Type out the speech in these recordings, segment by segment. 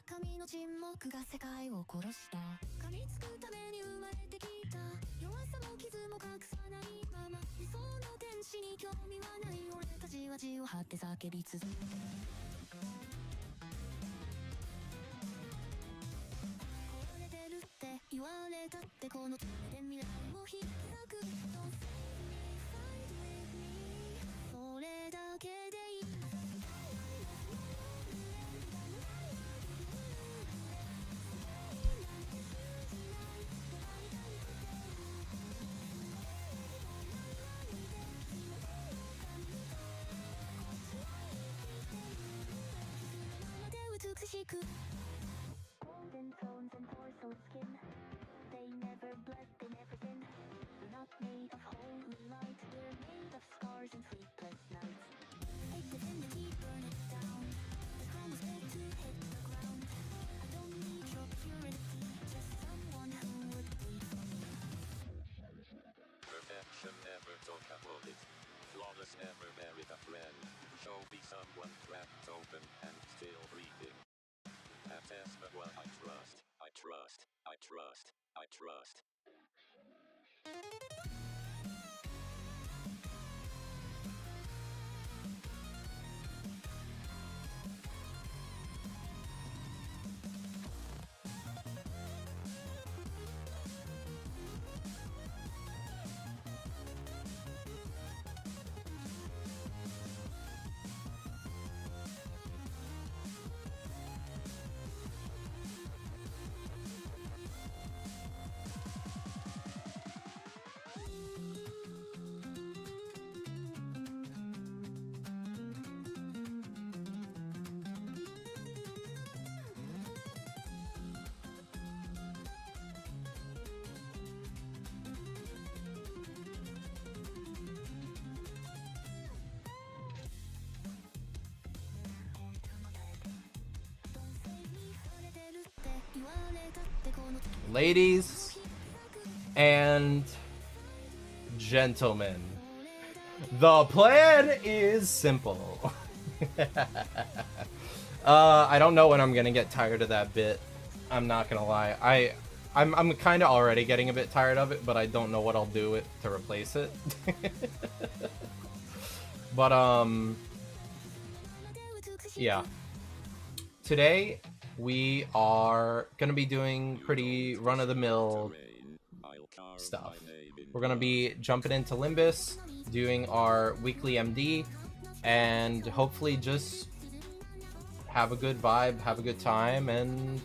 神の沈黙が世界を殺した。噛みつくために生まれてきた。弱さも傷も隠さないまま。理想の天使に興味はない。俺たちは地を張って叫び続ける。壊れてるって言われたってこの手で未来を開く。Don't save me, fight with me。それだけでいい。Golden tones and torso skin. They never bled, they never thin. We're not made of holy light. We're made of scars and sleepless nights. Take the divinity, burn it down. The crown was built to hit the ground. I don't need your purity, just someone who would bleed for me. Perfection never talk about it. Flawless never buried a friend. Show me someone cracked open and still breathing. That's what I trust. I trust. I trust. I trust. Ladies and gentlemen, the plan is simple. I don't know when I'm gonna get tired of that bit. I'm not gonna lie. I'm kind of already getting a bit tired of it, but I don't know what I'll do to replace it. But yeah. Today we are gonna be doing pretty run-of-the-mill stuff. We're gonna be jumping into Limbus, doing our weekly MD, and hopefully just have a good vibe, have a good time, and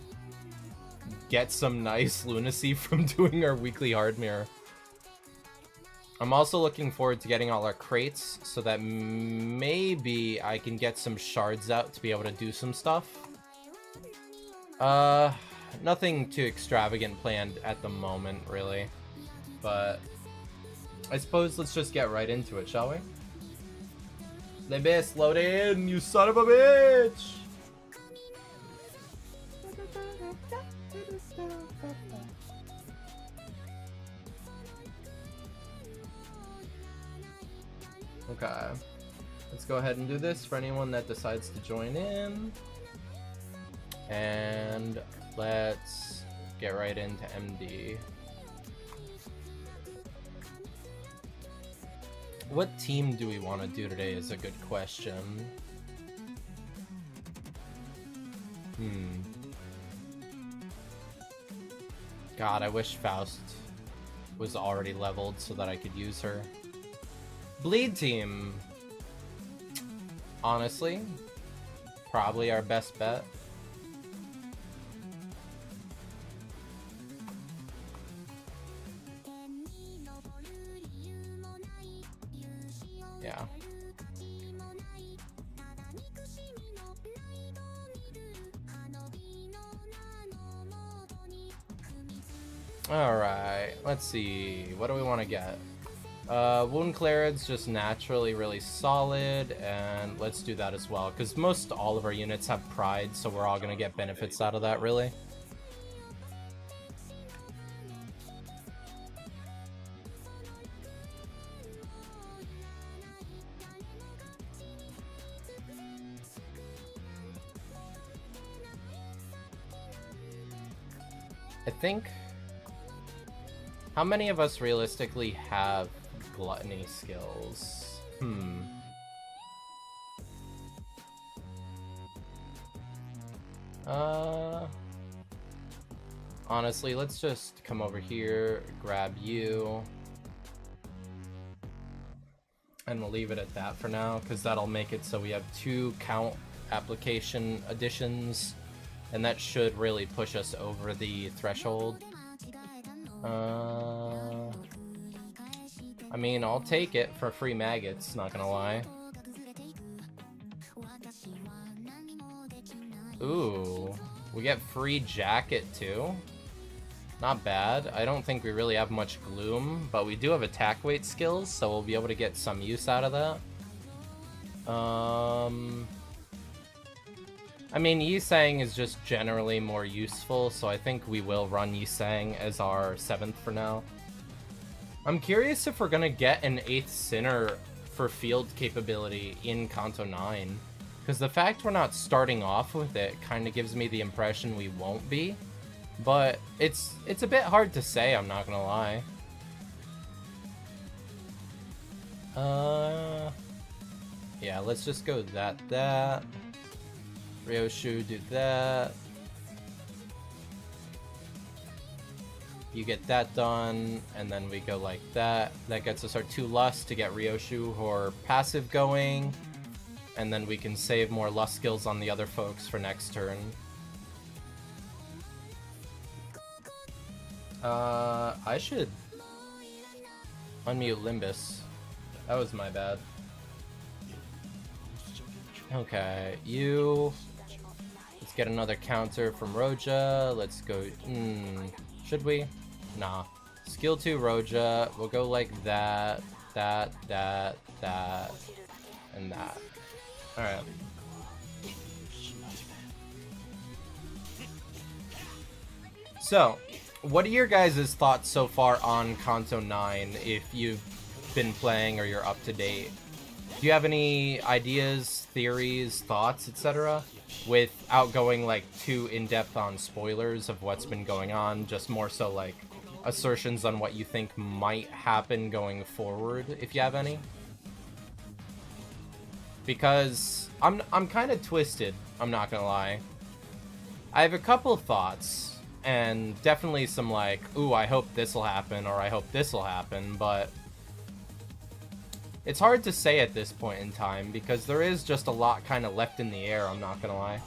get some nice lunacy from doing our weekly hard mirror. I'm also looking forward to getting all our crates so that maybe I can get some shards out to be able to do some stuff. Nothing too extravagant planned at the moment, really. But I suppose let's just get right into it, shall we? Limbus, load in, you son of a bitch! Okay. Let's go ahead and do this for anyone that decides to join in. And let's get right into MD. What team do we want to do today is a good question. God, I wish Faust was already leveled so that I could use her. Bleed team. Honestly, probably our best bet. Yeah. Alright, let's see. What do we want to get? Wound Cleared's just naturally really solid, and let's do that as well, because most all of our units have Pride, so we're all going to get benefits out of that, really. I think... How many of us realistically have gluttony skills? Honestly, let's just come over here, grab you. And we'll leave it at that for now, because that'll make it so we have 2 count application additions, and that should really push us over the threshold. I mean, I'll take it for free maggots, not gonna lie. Ooh, we get free jacket too. Not bad. I don't think we really have much gloom, but we do have attack weight skills, so we'll be able to get some use out of that. I mean, Yisang is just generally more useful, so I think we will run Yisang as our 7th for now. I'm curious if we're gonna get an 8th Sinner for field capability in Kanto 9, because the fact we're not starting off with it kind of gives me the impression we won't be. But it's a bit hard to say, I'm not gonna lie. Yeah, let's just go that. Ryoshu, do that. You get that done, and then we go like that. That gets us our 2 lust to get Ryoshu or passive going. And then we can save more lust skills on the other folks for next turn. I should unmute Limbus. That was my bad. Okay, let's get another counter from Roja. Let's go, should we? Nah. Skill 2 Roja, we'll go like that, and that. Alright. So, what are your guys' thoughts so far on Kanto 9, if you've been playing or you're up to date? Do you have any ideas, theories, thoughts, etc.? Without going like too in-depth on spoilers of what's been going on, just more so like assertions on what you think might happen going forward, if you have any? Because I'm kind of twisted, I'm not gonna lie. I have a couple thoughts. And definitely some like, ooh, I hope this'll happen, or I hope this'll happen, but it's hard to say at this point in time, because there is just a lot kind of left in the air, I'm not gonna lie.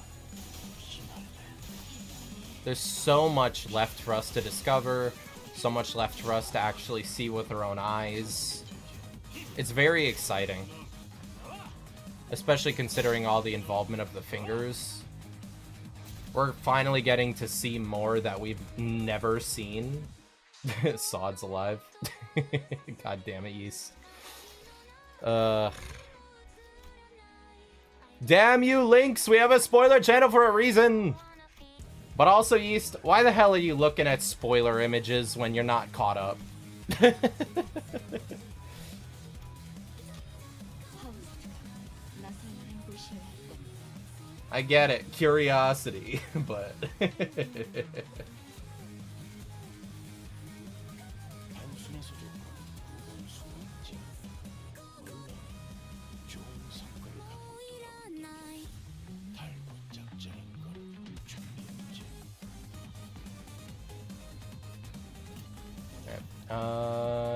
There's so much left for us to discover, so much left for us to actually see with our own eyes. It's very exciting. Especially considering all the involvement of the fingers. We're finally getting to see more that we've never seen. Sod's alive. God damn it, Yeast. Damn you, Lynx! We have a spoiler channel for a reason! But also, Yeast, why the hell are you looking at spoiler images when you're not caught up? I get it, curiosity, but...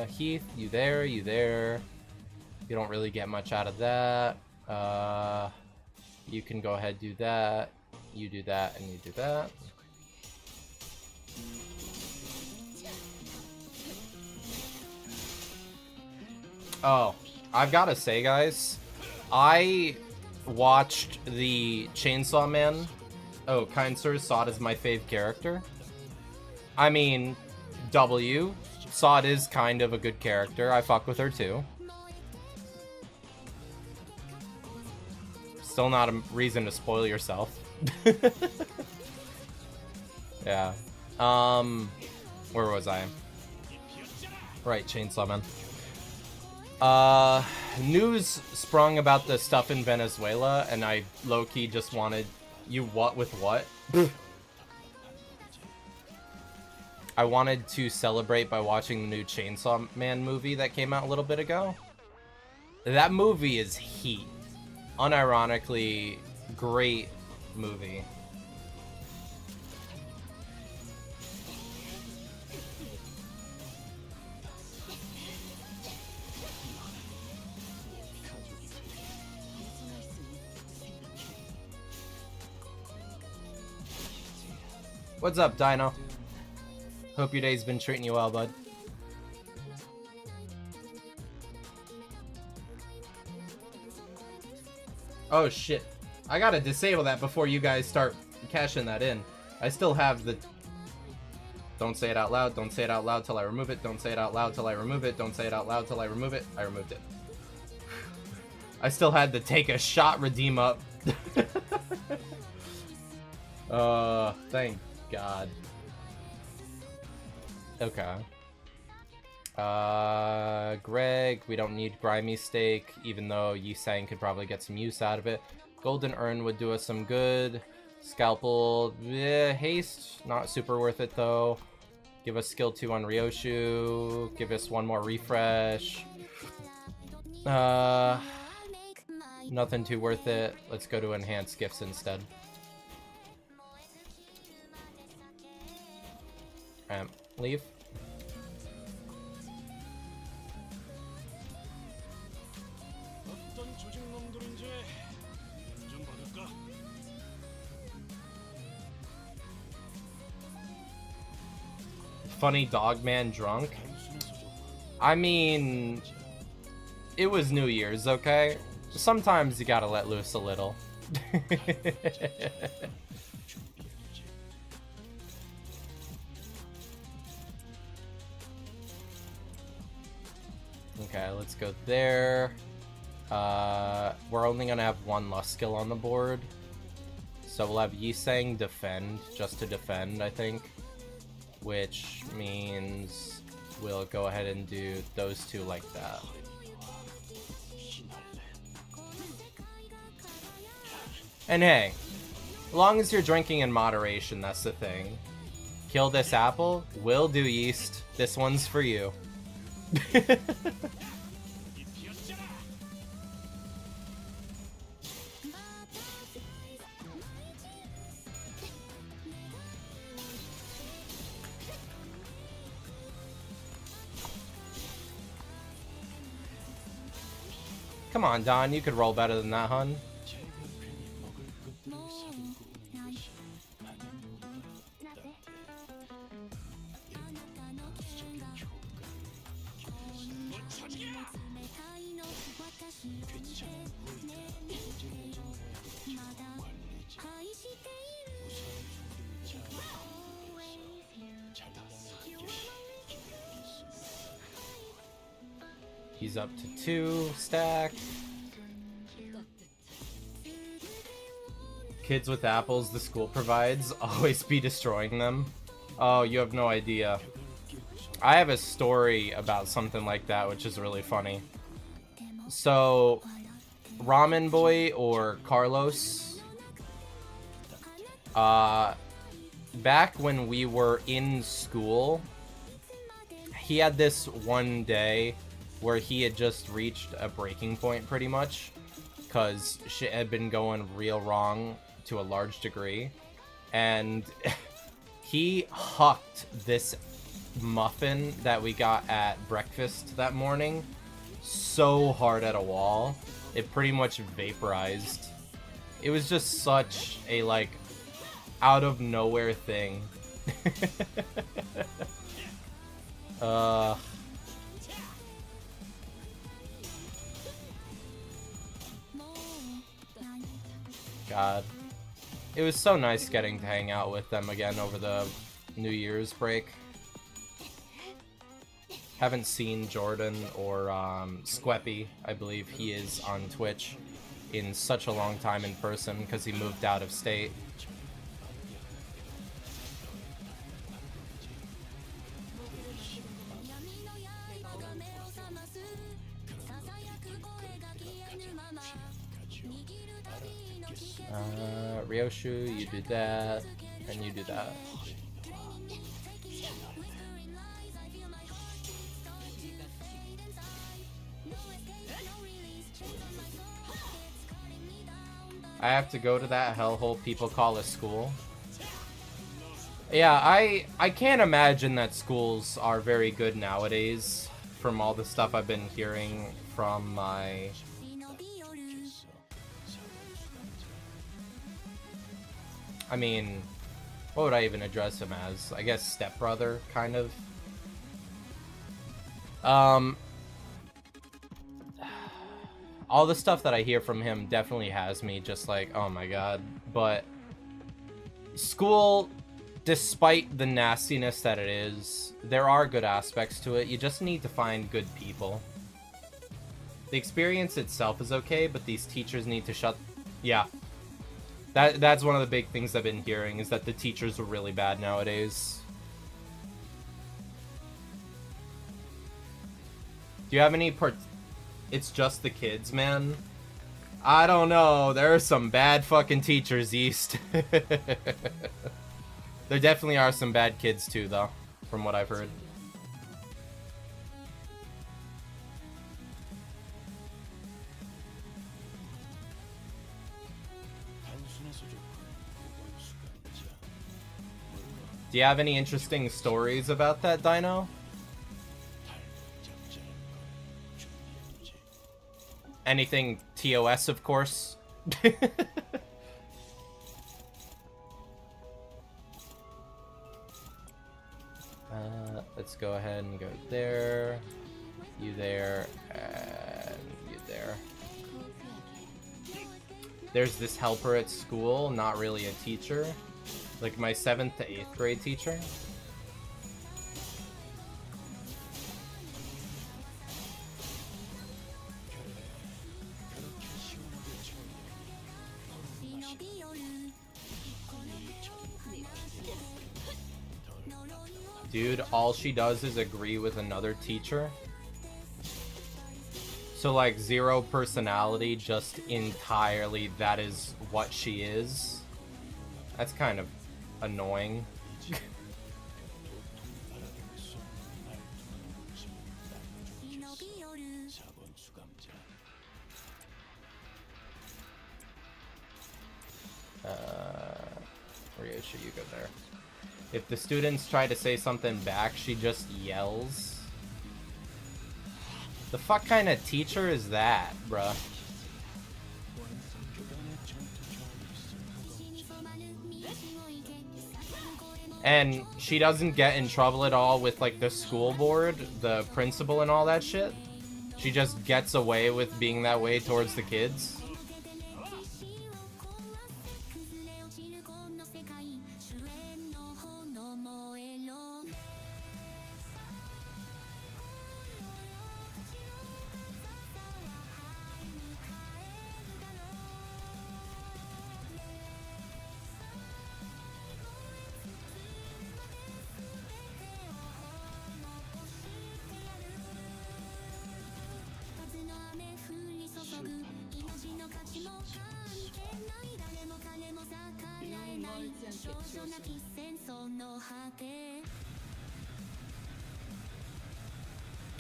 Heath, you there, you there. You don't really get much out of that. You can go ahead, do that. You do that, and you do that. Oh, I've gotta say, guys, I watched the Chainsaw Man. Oh, kind sir, Sod is my fave character. I mean, W. Sod is kind of a good character. I fuck with her too. Still not a reason to spoil yourself. Yeah. Where was I? Right, Chainsaw Man. News sprung about the stuff in Venezuela, and I low-key just wanted... You what with what? I wanted to celebrate by watching the new Chainsaw Man movie that came out a little bit ago. That movie is heat. Unironically, great movie. What's up, Dino? Hope your day's been treating you well, bud. Oh shit. I gotta disable that before you guys start cashing that in. I still have the... Don't say it out loud. Don't say it out loud till I remove it. Don't say it out loud till I remove it. Don't say it out loud till I remove it. I removed it. I still had to take a shot redeem up. Thank God. Okay. Greg, we don't need Grimy Steak, even though Yisang could probably get some use out of it. Golden Urn would do us some good. Scalpel, haste, not super worth it though. Give us skill 2 on Ryoshu. Give us one more refresh. Nothing too worth it. Let's go to enhanced gifts instead. Leave. Funny dog man drunk. I mean, it was New Year's, okay? Sometimes you gotta let loose a little. Okay, let's go there. We're only gonna have one Lust skill on the board. So we'll have Yisang defend, just to defend, I think. Which means we'll go ahead and do those two like that. And hey, as long as you're drinking in moderation, that's the thing. Kill this apple, will do yeast. This one's for you. Come on, Don, you could roll better than that, hun. He's up to 2 stack. Kids with apples the school provides, always be destroying them. Oh, you have no idea. I have a story about something like that, which is really funny. So, Ramen Boy or Carlos, back when we were in school, he had this one day where he had just reached a breaking point pretty much because shit had been going real wrong to a large degree, and he hucked this muffin that we got at breakfast that morning so hard at a wall it pretty much vaporized. It was just such a like out of nowhere thing. God. It was so nice getting to hang out with them again over the New Year's break. Haven't seen Jordan or Squeppy, I believe he is on Twitch, in such a long time in person because he moved out of state. Ryoshu, you do that, and you do that. I have to go to that hellhole people call a school. Yeah, I can't imagine that schools are very good nowadays from all the stuff I've been hearing from my... I mean, what would I even address him as? I guess stepbrother, kind of. All the stuff that I hear from him definitely has me just like, oh my god. But school, despite the nastiness that it is, there are good aspects to it. You just need to find good people. The experience itself is okay, but these teachers need to shut... Yeah. That's one of the big things I've been hearing, is that the teachers are really bad nowadays. Do you have any It's just the kids, man. I don't know. There are some bad fucking teachers, East. There definitely are some bad kids, too, though, from what I've heard. Do you have any interesting stories about that, Dino? Anything TOS, of course. Let's go ahead and go there. You there, and you there. There's this helper at school, not really a teacher. Like my 7th to 8th grade teacher. Dude, all she does is agree with another teacher. So like 0 personality, just entirely that is what she is. That's kind of annoying. Ryosha, you go there. If the students try to say something back, she just yells. The fuck kind of teacher is that, bruh? And she doesn't get in trouble at all with, like, the school board, the principal and all that shit. She just gets away with being that way towards the kids.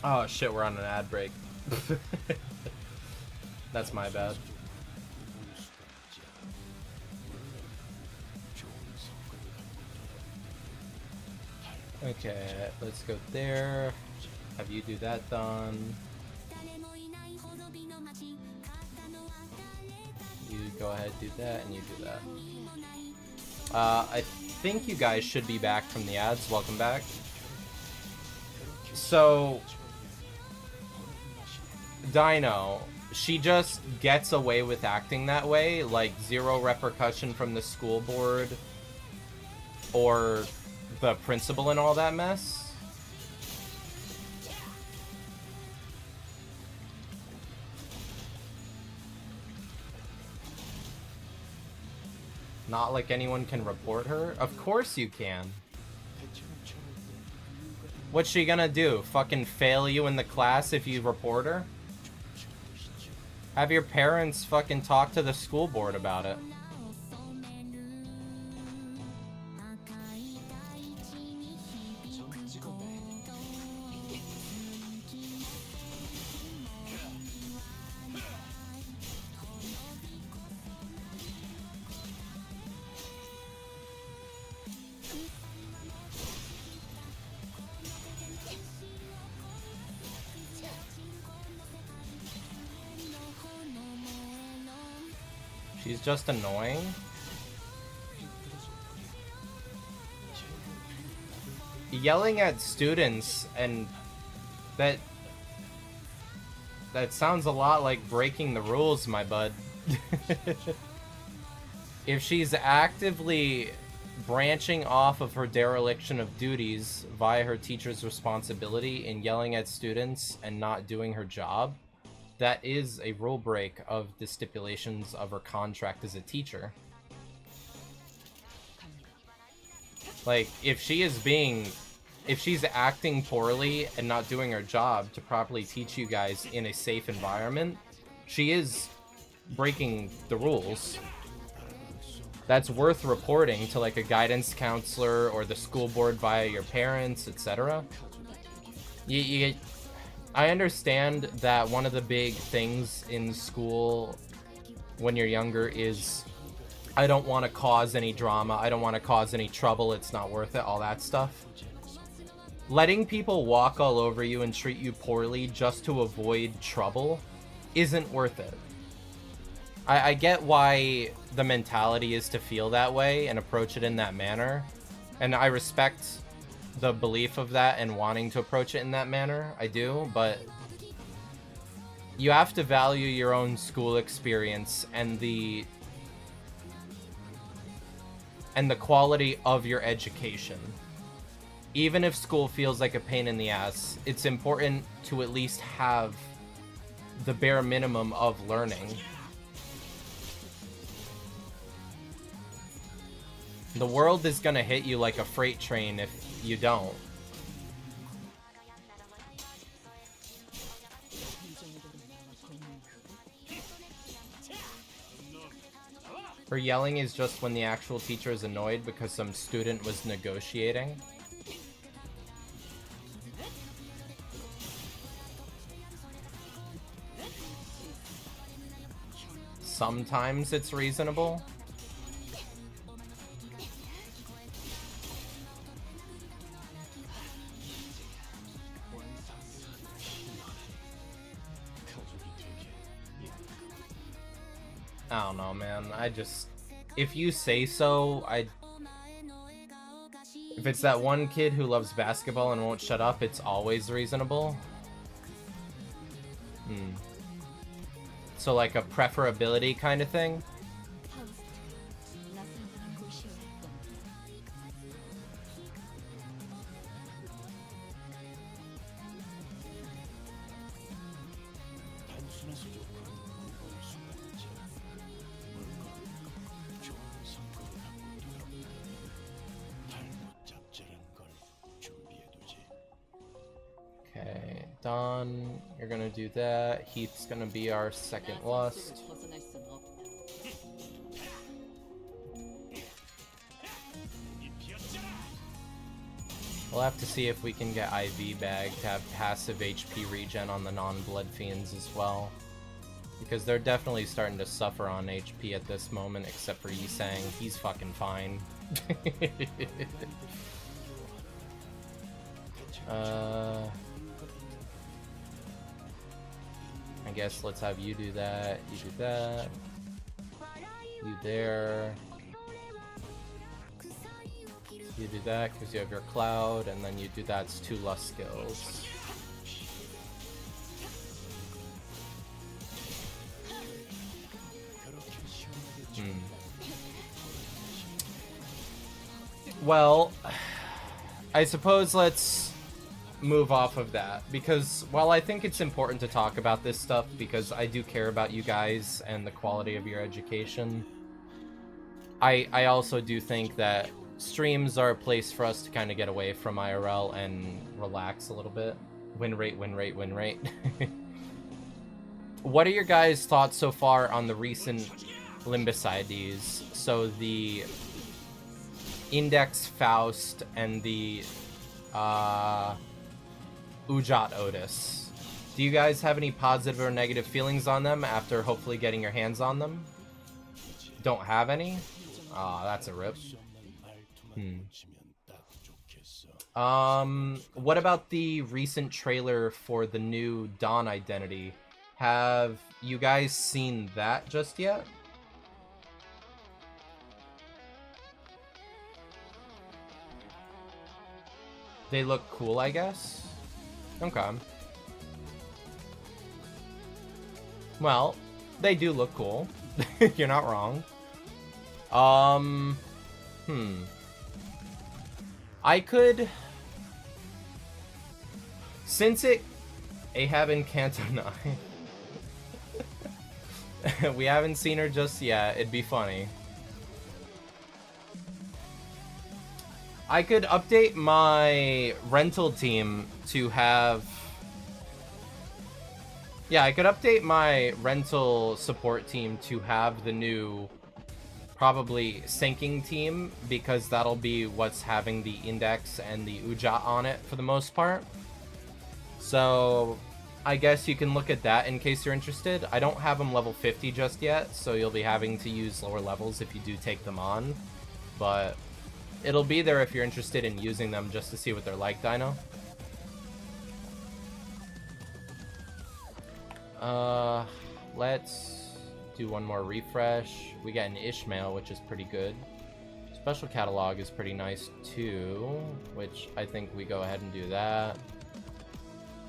Oh shit, we're on an ad break. That's my bad. Okay, let's go there. Have you do that done. You go ahead, do that, and you do that. I think you guys should be back from the ads. Welcome back. So, Dino, she just gets away with acting that way, like 0 repercussion from the school board or the principal and all that mess. Not like anyone can report her? Of course you can. What's she gonna do? Fucking fail you in the class if you report her? Have your parents fucking talk to the school board about it. She's just annoying. Yelling at students, and that sounds a lot like breaking the rules, my bud. If she's actively branching off of her dereliction of duties via her teacher's responsibility in yelling at students and not doing her job, that is a rule break of the stipulations of her contract as a teacher. Like, if she's acting poorly and not doing her job to properly teach you guys in a safe environment, she is breaking the rules. That's worth reporting to like a guidance counselor or the school board via your parents, etc. I understand that one of the big things in school when you're younger is, I don't want to cause any drama, I don't want to cause any trouble, it's not worth it, all that stuff. Letting people walk all over you and treat you poorly just to avoid trouble isn't worth it. I get why the mentality is to feel that way and approach it in that manner, and I respect the belief of that and wanting to approach it in that manner, I do, but you have to value your own school experience and the quality of your education. Even if school feels like a pain in the ass, it's important to at least have the bare minimum of learning. The world is gonna hit you like a freight train if you don't. Her yelling is just when the actual teacher is annoyed because some student was negotiating. Sometimes it's reasonable. I don't know, man. If you say so, if it's that one kid who loves basketball and won't shut up, it's always reasonable. So like a preferability kind of thing? Okay, Don, you're gonna do that. Heath's gonna be our second lust. We'll have to see if we can get IV Bag to have passive HP regen on the non-blood fiends as well. Because they're definitely starting to suffer on HP at this moment, except for Yisang. He's fucking fine. I guess let's have you do that, you do that, you there, you do that because you have your cloud, and then you do that's 2 lust skills. Well, I suppose let's move off of that, because while I think it's important to talk about this stuff because I do care about you guys and the quality of your education, I also do think that streams are a place for us to kind of get away from IRL and relax a little bit. Win rate, win rate, win rate. What are your guys' thoughts so far on the recent Limbus IDs? So the Index Faust and the Ujat Otis. Do you guys have any positive or negative feelings on them after hopefully getting your hands on them? Don't have any? Ah, that's a rip. What about the recent trailer for the new Dawn Identity? Have you guys seen that just yet? They look cool, I guess. Okay. Well, they do look cool. You're not wrong. I could... Since it... Ahab and Kanto 9. We haven't seen her just yet. It'd be funny. I could update my rental team to have... Yeah, I could update my rental support team to have the new, probably, sinking team, because that'll be what's having the index and the Ujat on it for the most part. So, I guess you can look at that in case you're interested. I don't have them level 50 just yet, so you'll be having to use lower levels if you do take them on. But it'll be there if you're interested in using them just to see what they're like, Dino. Let's do one more refresh. We got an Ishmael, which is pretty good. Special catalog is pretty nice too, which I think we go ahead and do that.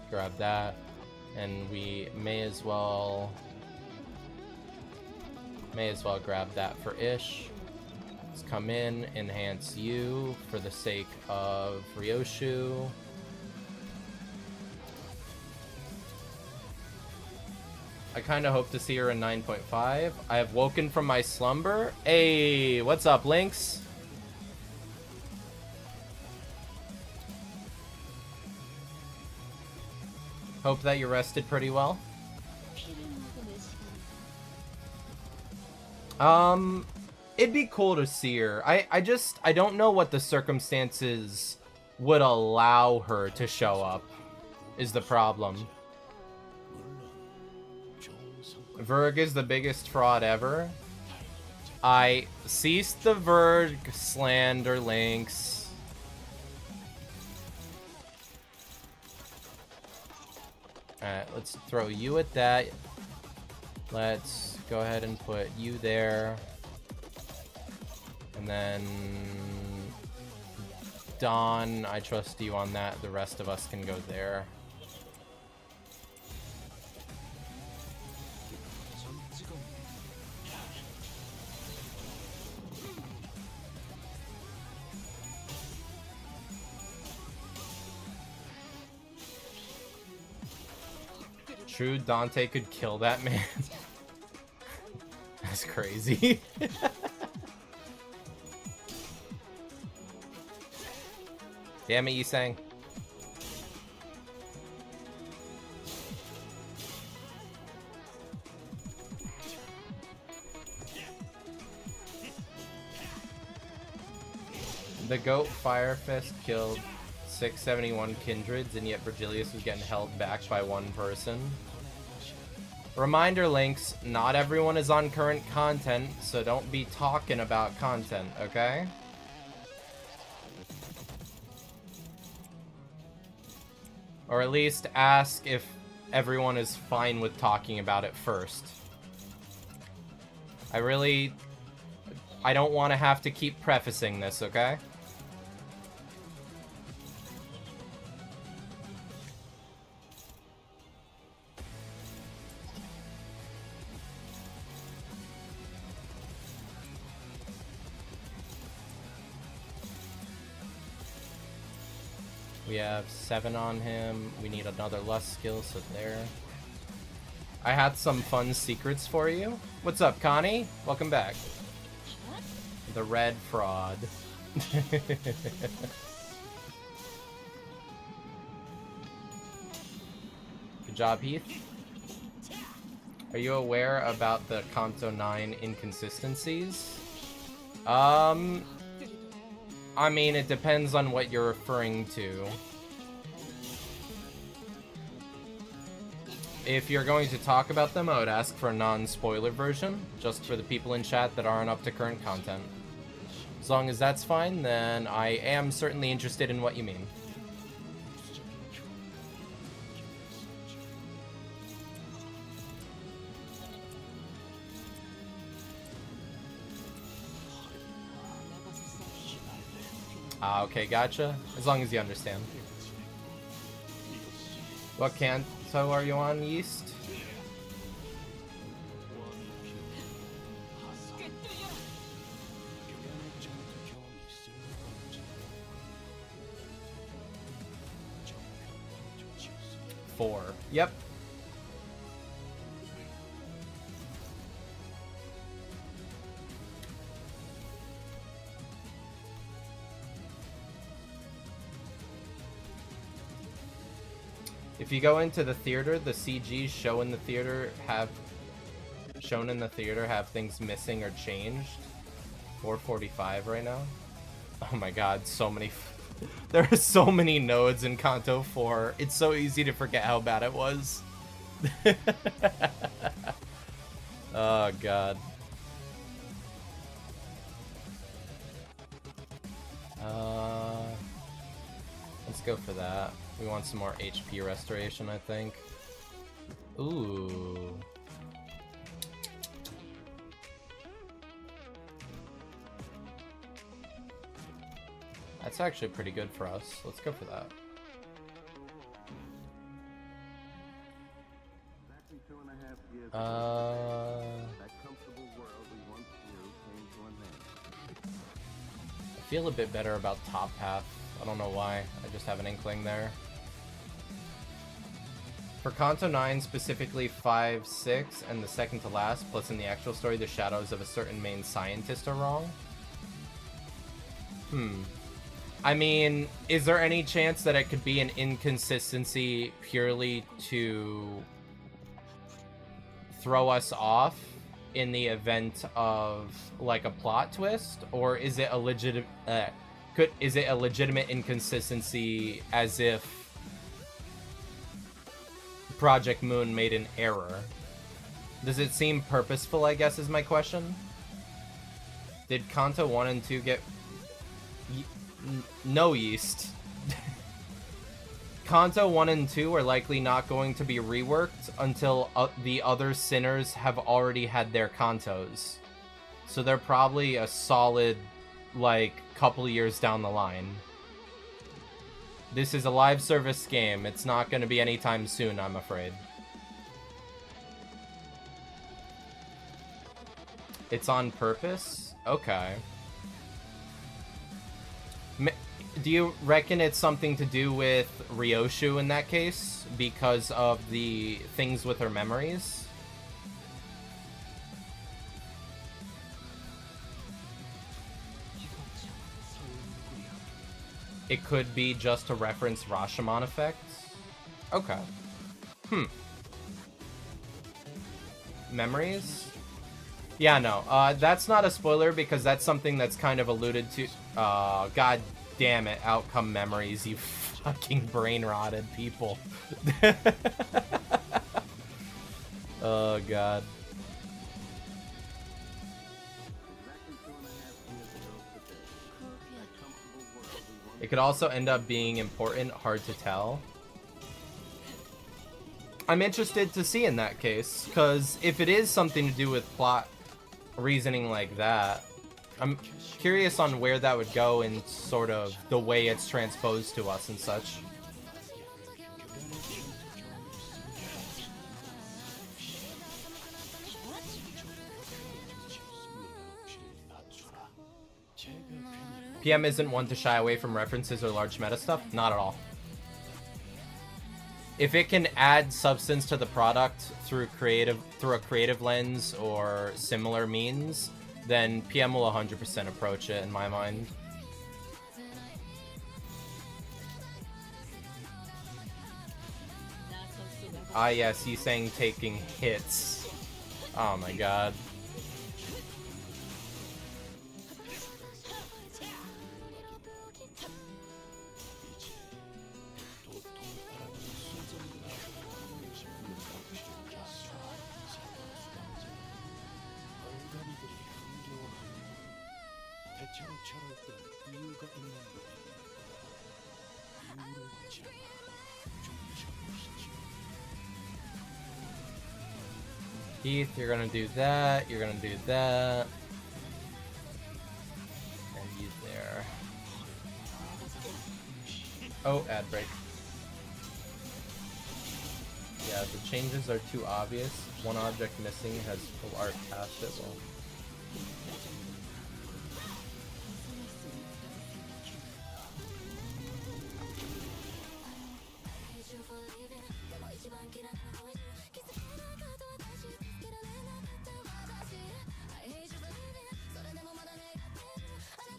Grab that, and we may as well grab that for Ish. Let's come in, enhance you for the sake of Ryoshu. I kind of hope to see her in 9.5. I have woken from my slumber. Hey, what's up, Lynx? Hope that you rested pretty well. It'd be cool to see her. I don't know what the circumstances would allow her to show up, is the problem. Verg is the biggest fraud ever. I ceased the Verg slander, Lynx. Alright, let's throw you at that. Let's go ahead and put you there. And then... Dawn, I trust you on that. The rest of us can go there. True, Dante could kill that man. That's crazy. Damn it, Yisang. The Goat Fire Fist killed 671 kindreds, and yet Virgilius was getting held back by one person. Reminder, Lynx, not everyone is on current content, so don't be talking about content, okay? Or at least ask if everyone is fine with talking about it first. I don't want to have to keep prefacing this, okay? We have 7 on him. We need another lust skill, so there. I had some fun secrets for you. What's up, Connie? Welcome back. The red fraud. Good job, Heath. Are you aware about the Kanto 9 inconsistencies? I mean, it depends on what you're referring to. If you're going to talk about them, I would ask for a non-spoiler version, just for the people in chat that aren't up to current content. As long as that's fine, then I am certainly interested in what you mean. Ah, okay, gotcha. As long as you understand. What canto are you on, Yeast? Four. Yep. If you go into the theater, the CGs shown in the theater have things missing or changed. 445 right now. Oh my god, so many. There are so many nodes in Kanto 4. It's so easy to forget how bad it was. Oh god. Let's go for that. We want some more HP restoration, I think. Ooh. That's actually pretty good for us. Let's go for that. I feel a bit better about top path. I don't know why. I just have an inkling there. For Kanto 9, specifically 5, 6, and the second to last, plus in the actual story, the shadows of a certain main scientist are wrong. I mean, is there any chance that it could be an inconsistency purely to throw us off in the event of, like, a plot twist? Or is it a legitimate inconsistency as if Project Moon made an error? Does it seem purposeful, I guess, is my question? Did Kanto 1 and 2 get... No, Yeast. Kanto 1 and 2 are likely not going to be reworked until the other sinners have already had their Kantos. So they're probably a solid, like, couple years down the line. This is a live service game. It's not going to be anytime soon, I'm afraid. It's on purpose? Okay. Do you reckon it's something to do with Ryoshu in that case? Because of the things with her memories? It could be just to reference Rashomon effects? Okay. Memories? Yeah, no. That's not a spoiler because that's something that's kind of alluded to. God damn it. Outcome memories, you fucking brain-rotted people. Oh, God. It could also end up being important, hard to tell. I'm interested to see in that case, because if it is something to do with plot reasoning like that, I'm curious on where that would go in sort of the way it's transposed to us and such. PM isn't one to shy away from references or large meta stuff? Not at all. If it can add substance to the product through a creative lens or similar means, then PM will 100% approach it in my mind. Ah yes, he's saying taking hits. Oh my god. Heath, you're gonna do that, you're gonna do that. And you there. Oh, ad break. Yeah, the changes are too obvious. One object missing has full art past it. Well,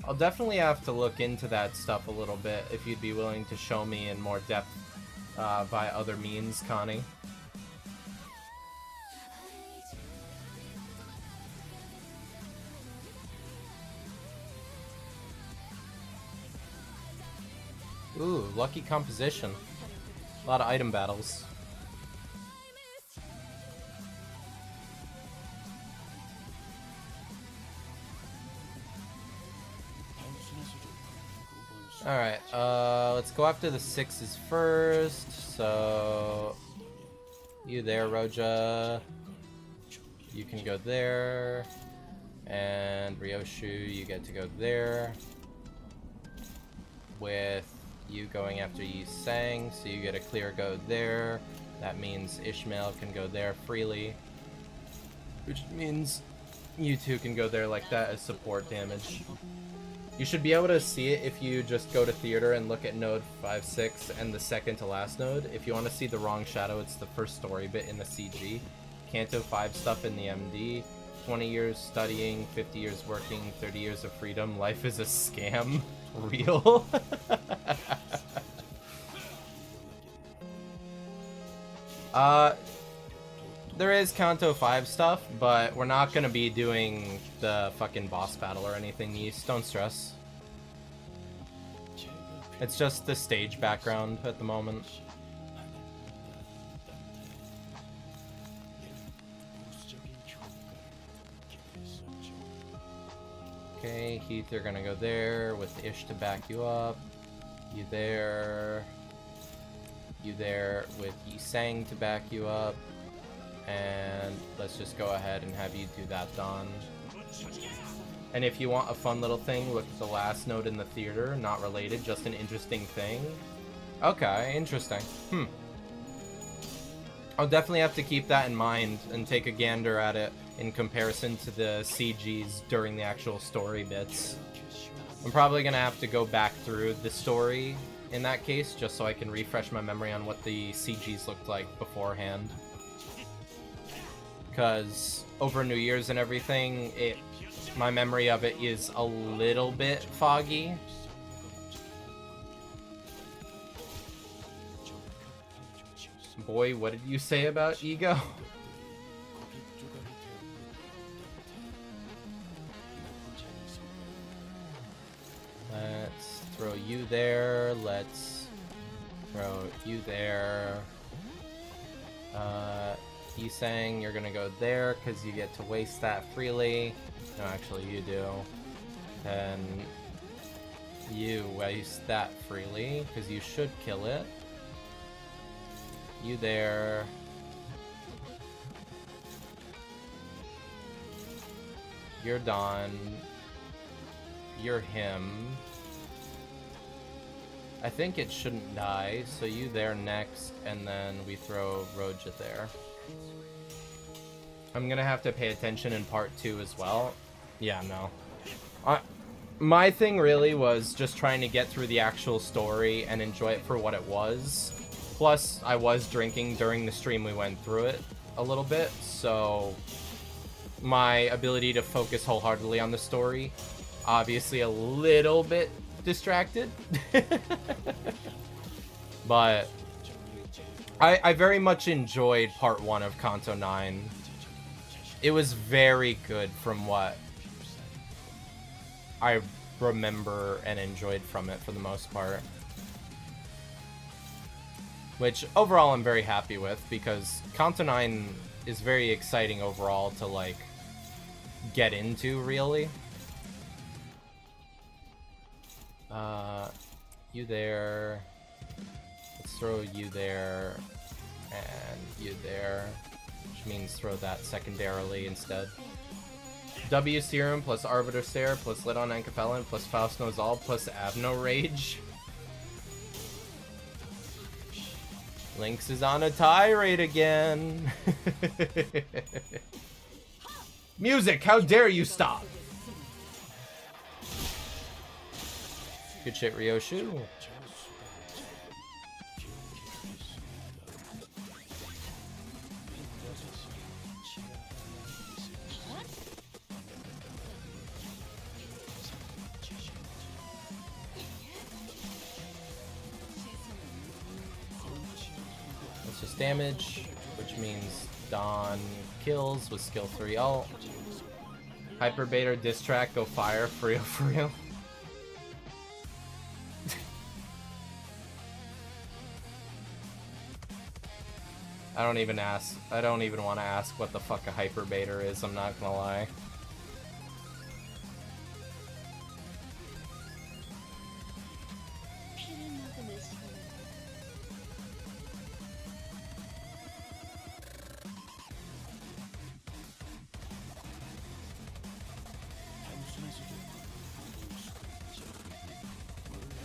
I'll definitely have to look into that stuff a little bit if you'd be willing to show me in more depth by other means, Connie. Ooh, lucky composition. A lot of item battles. Alright, let's go after the 6s first. So, you there, Roja. You can go there. And Ryoshu, you get to go there. With you going after Yi Sang, so you get a clear go there. That means Ishmael can go there freely. Which means you two can go there like that as support damage. You should be able to see it if you just go to theater and look at node 5, 6 and the second to last node. If you want to see the wrong shadow, it's the first story bit in the CG. Canto 5 stuff in the MD. 20 years studying, 50 years working, 30 years of freedom. Life is a scam. Real? There is Kanto 5 stuff, but we're not gonna be doing the fucking boss battle or anything, Yeast. Don't stress. It's just the stage background at the moment. Okay, Heath, you're gonna go there with Ish to back you up. You there. You there with Yi Sang to back you up. And let's just go ahead and have you do that done. And if you want a fun little thing, look at the last note in the theater. Not related, just an interesting thing. Okay, interesting. I'll definitely have to keep that in mind and take a gander at it in comparison to the CGs during the actual story bits. I'm probably gonna have to go back through the story in that case, just so I can refresh my memory on what the CGs looked like beforehand. Because over New Year's and everything, my memory of it is a little bit foggy. Boy, what did you say about ego? Let's throw you there. Let's throw you there. Yi Sang, you're gonna go there because you get to waste that freely. No, actually, you do. And you waste that freely because you should kill it. You there. You're done. You're him. I think it shouldn't die, so you there next, and then we throw Roja there. I'm gonna have to pay attention in part 2 as well. Yeah, no. My thing really was just trying to get through the actual story and enjoy it for what it was. Plus, I was drinking during the stream we went through it a little bit, so my ability to focus wholeheartedly on the story, obviously a little bit distracted. But I very much enjoyed part 1 of Kanto 9. It was very good from what I remember and enjoyed from it for the most part. Which overall I'm very happy with, because Kanto 9 is very exciting overall to like get into, really. You there. Let's throw you there. And you there. Which means throw that secondarily instead. W Serum plus Arbiter Stare plus Lit on Ankapellan plus Faust Knows All plus Avno Rage. Lynx is on a tirade again. Music, how dare you stop? Good shit, Ryoshu. That's just damage, which means Dawn kills with skill 3 ult. Hyper Beta diss track, go fire, for real, for real. I don't even want to ask what the fuck a Hyper Beta is, I'm not gonna lie.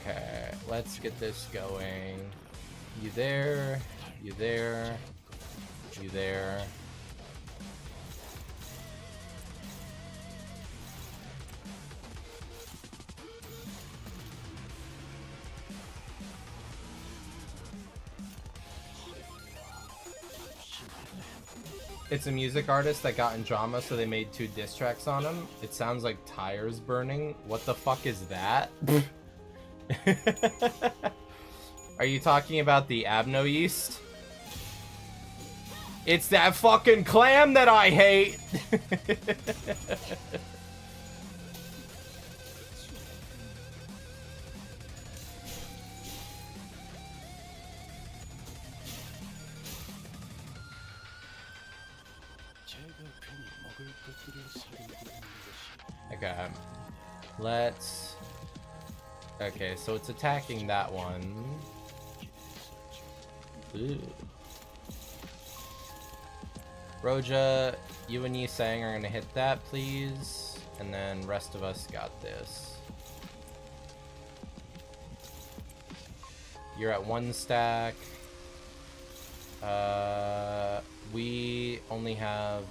Okay, let's get this going. You there, you there, you there. It's a music artist that got in drama, so they made 2 diss tracks on him. It sounds like tires burning. What the fuck is that? Are you talking about the Abno yeast? It's that fucking clam that I hate! Okay. Let's... Okay, so it's attacking that one. Ooh. Roja, you and Yisang are gonna hit that, please. And then rest of us got this. You're at 1 stack. We only have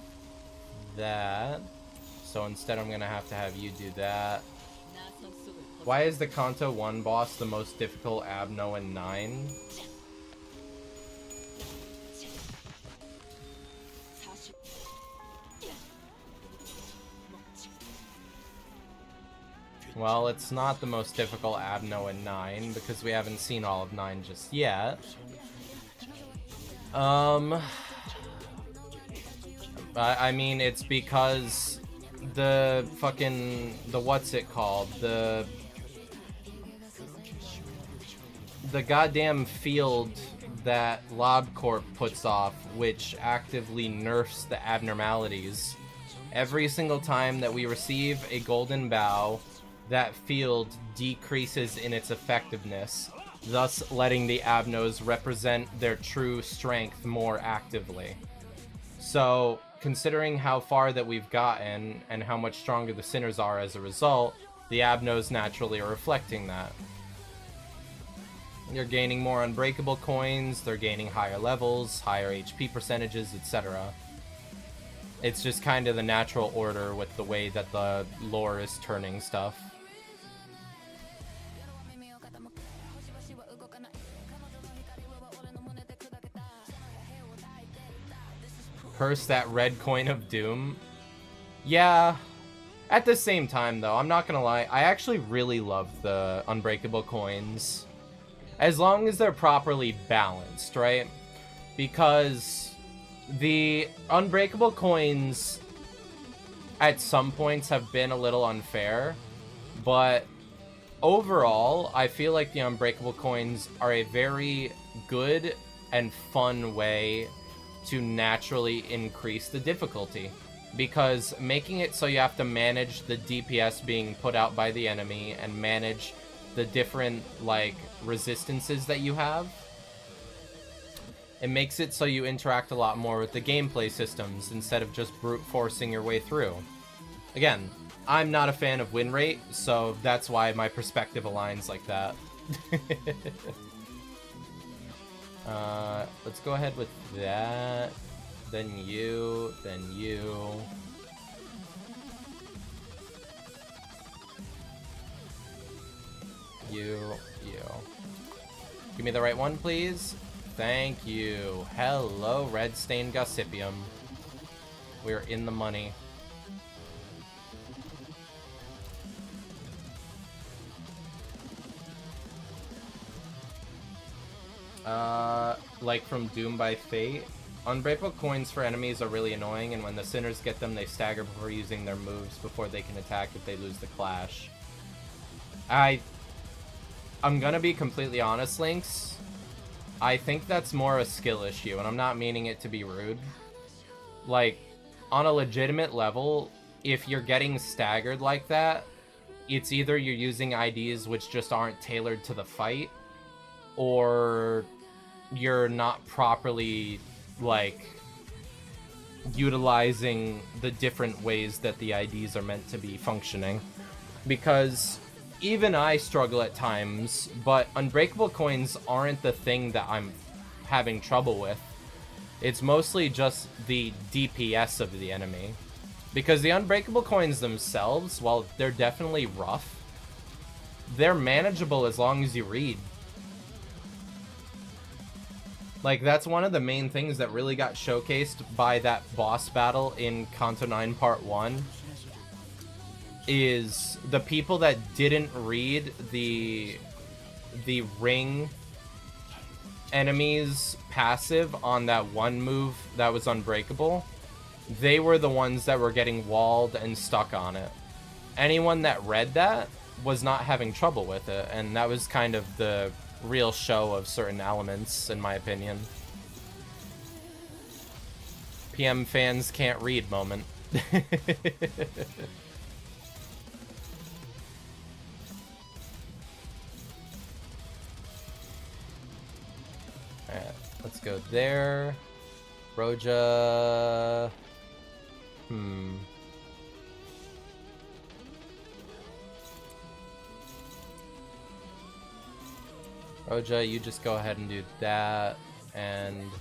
that. So instead I'm gonna have to have you do that. Why is the Kanto 1 boss the most difficult Abno in 9? Well, it's not the most difficult Abno in 9 because we haven't seen all of 9 just yet. I mean, it's because the what's it called? The goddamn field that LobCorp puts off, which actively nerfs the abnormalities. Every single time that we receive a golden bow, that field decreases in its effectiveness, thus letting the Abnos represent their true strength more actively. So, considering how far that we've gotten and how much stronger the Sinners are as a result, the Abnos naturally are reflecting that. You're gaining more unbreakable coins, they're gaining higher levels, higher HP percentages, etc. It's just kind of the natural order with the way that the lore is turning stuff. Curse that red coin of doom. Yeah. At the same time, though, I'm not gonna lie, I actually really love the unbreakable coins. As long as they're properly balanced, right? Because the unbreakable coins at some points have been a little unfair, but overall, I feel like the unbreakable coins are a very good and fun way to naturally increase the difficulty, because making it so you have to manage the DPS being put out by the enemy and manage the different like resistances that you have, it makes it so you interact a lot more with the gameplay systems instead of just brute forcing your way through. Again, I'm not a fan of win rate, so that's why my perspective aligns like that. Let's go ahead with that. Then you, then you. You. Give me the right one, please. Thank you. Hello, Red Stained Gossipium. We're in the money. Like from Doom by Fate. Unbreakable coins for enemies are really annoying, and when the sinners get them, they stagger before using their moves before they can attack if they lose the clash. I'm gonna be completely honest, Lynx. I think that's more a skill issue, and I'm not meaning it to be rude. Like, on a legitimate level, if you're getting staggered like that, it's either you're using IDs which just aren't tailored to the fight, or you're not properly, like, utilizing the different ways that the IDs are meant to be functioning. Because even I struggle at times, but unbreakable coins aren't the thing that I'm having trouble with. It's mostly just the DPS of the enemy. Because the unbreakable coins themselves, while they're definitely rough, they're manageable as long as you read. Like, that's one of the main things that really got showcased by that boss battle in Kanto 9 Part 1, is the people that didn't read the ring enemies passive on that one move that was unbreakable. They were the ones that were getting walled and stuck on it. Anyone that read that was not having trouble with it, and that was kind of the real show of certain elements, in my opinion. PM fans can't read moment. Alright, let's go there. Roja... Roja, you just go ahead and do that, and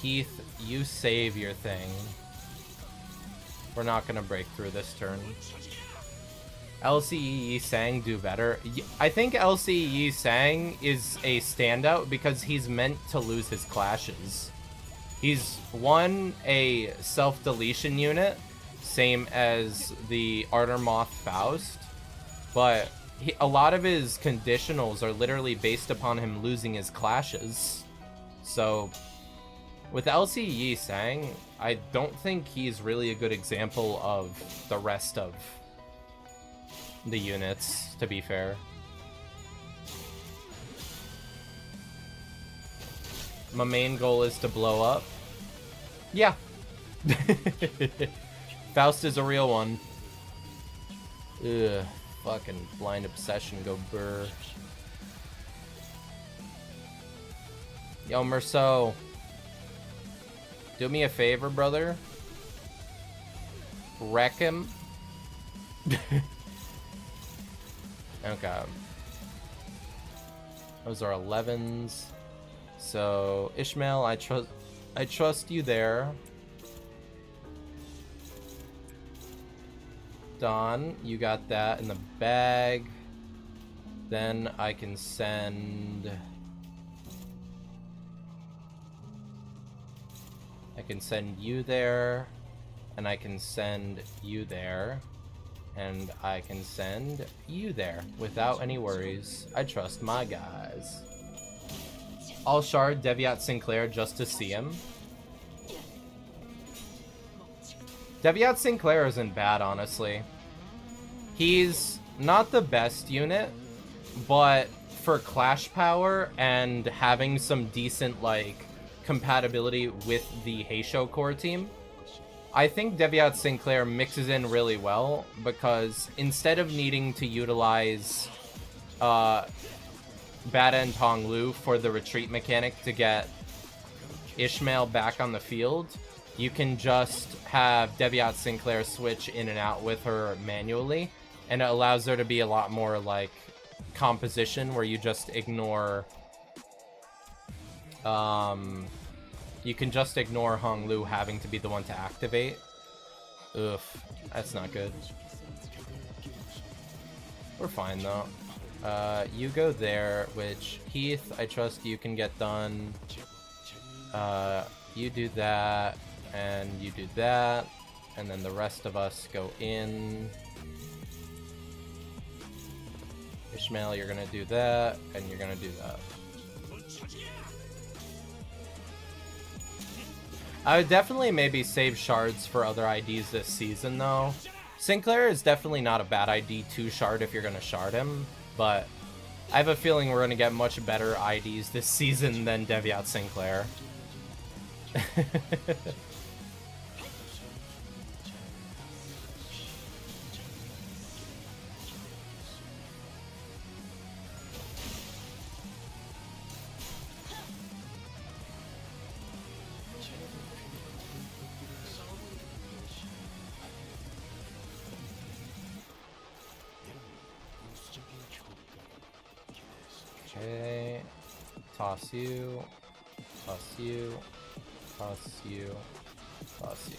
Heath, you save your thing. We're not gonna break through this turn. LCE Sang do better. I think LCE Sang is a standout because he's meant to lose his clashes. He's a self-deletion unit, same as the Artermoth Faust, but a lot of his conditionals are literally based upon him losing his clashes. So, with LCE Sang, I don't think he's really a good example of the rest of the units, to be fair. My main goal is to blow up. Yeah. Faust is a real one. Ugh. Fucking blind obsession, go burr. Yo, Merceau. Do me a favor, brother. Wreck him. Okay. Those are 11s. So, Ishmael, I trust you there. Don, you got that in the bag. Then I can send... you there. And I can send you there. And I can send you there without any worries. I trust my guys. I'll shard Deviat Sinclair just to see him. Deviat Sinclair isn't bad, honestly. He's not the best unit, but for clash power and having some decent, like, compatibility with the Heisho core team, I think Deviat Sinclair mixes in really well, because instead of needing to utilize Bada and Tong Lu for the retreat mechanic to get Ishmael back on the field, you can just have Deviat Sinclair switch in and out with her manually, and it allows her to be a lot more, like, composition where you just ignore you can just ignore Hong Lu having to be the one to activate. Oof, that's not good. We're fine though. You go there, which Heath, I trust you can get done. You do that, and you do that, and then the rest of us go in. Ishmael, you're gonna do that, and you're gonna do that. I would definitely maybe save shards for other IDs this season, though. Sinclair is definitely not a bad ID to shard if you're gonna shard him, but I have a feeling we're gonna get much better IDs this season than Deviat Sinclair. Okay, toss you, toss you, toss you, toss you.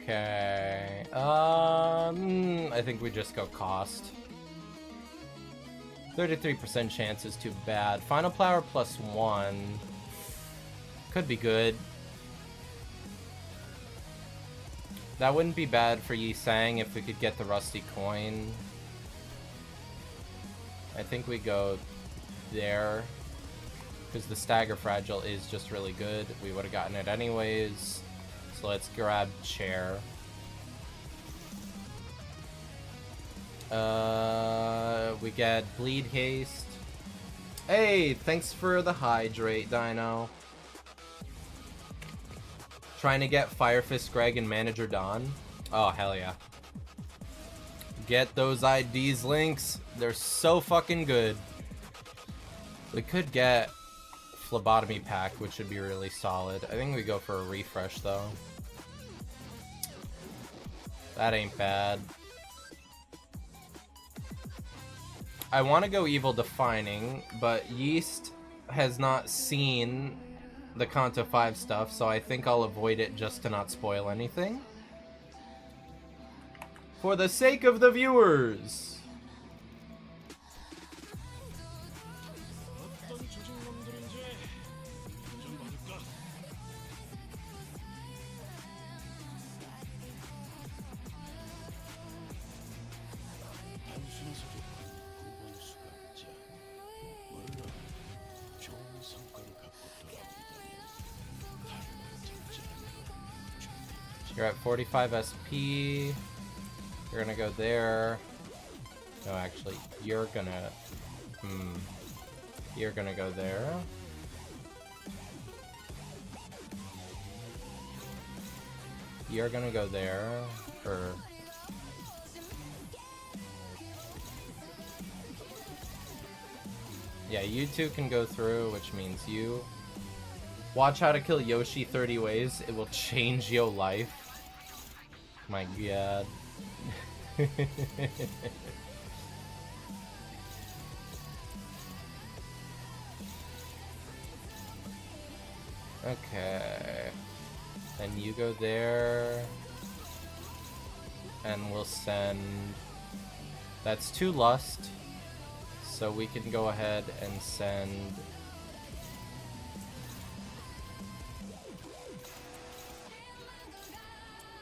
Okay, I think we just go cost. 33% chance is too bad. Final Flower +1 could be good. That wouldn't be bad for Yi Sang if we could get the Rusty Coin. I think we go there, because the Stagger Fragile is just really good. We would have gotten it anyways. So let's grab Chair. We get Bleed Haste. Hey, thanks for the hydrate, Dino. Trying to get Fire Fist Greg and Manager Don. Oh, hell yeah. Get those IDs, Lynx. They're so fucking good. We could get Phlebotomy Pack, which would be really solid. I think we go for a refresh, though. That ain't bad. I want to go Evil Defining, but Yeast has not seen the Kanto 5 stuff, so I think I'll avoid it just to not spoil anything. For the sake of the viewers! You're at 45 SP. You're gonna go there. No, actually, you're gonna... You're gonna go there. You're gonna go there. Or... Yeah, you two can go through, which means you... Watch How to Kill Yoshi 30 Ways. It will change your life. My god. Okay. Then you go there. And we'll send... That's 2 Lust. So we can go ahead and send...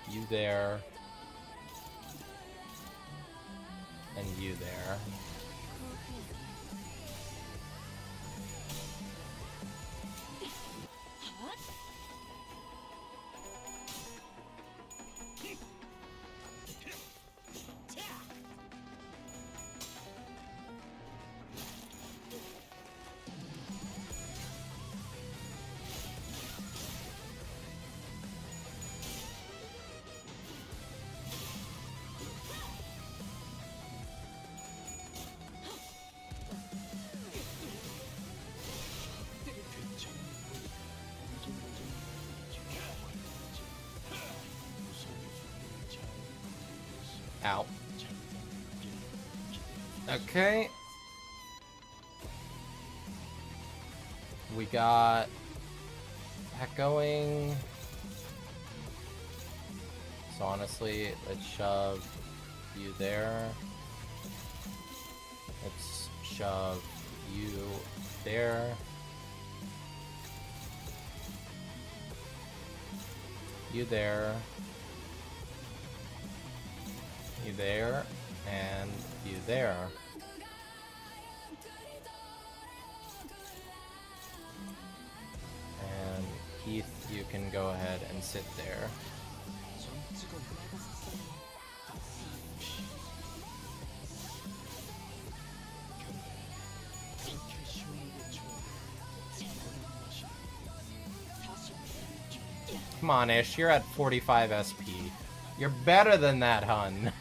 You there. And you there. Ow. Okay. We got that going. So honestly, let's shove you there. Let's shove you there. You there. You there. And you there. And Keith, you can go ahead and sit there. Come on, Ish, you're at 45 SP. You're better than that, hun.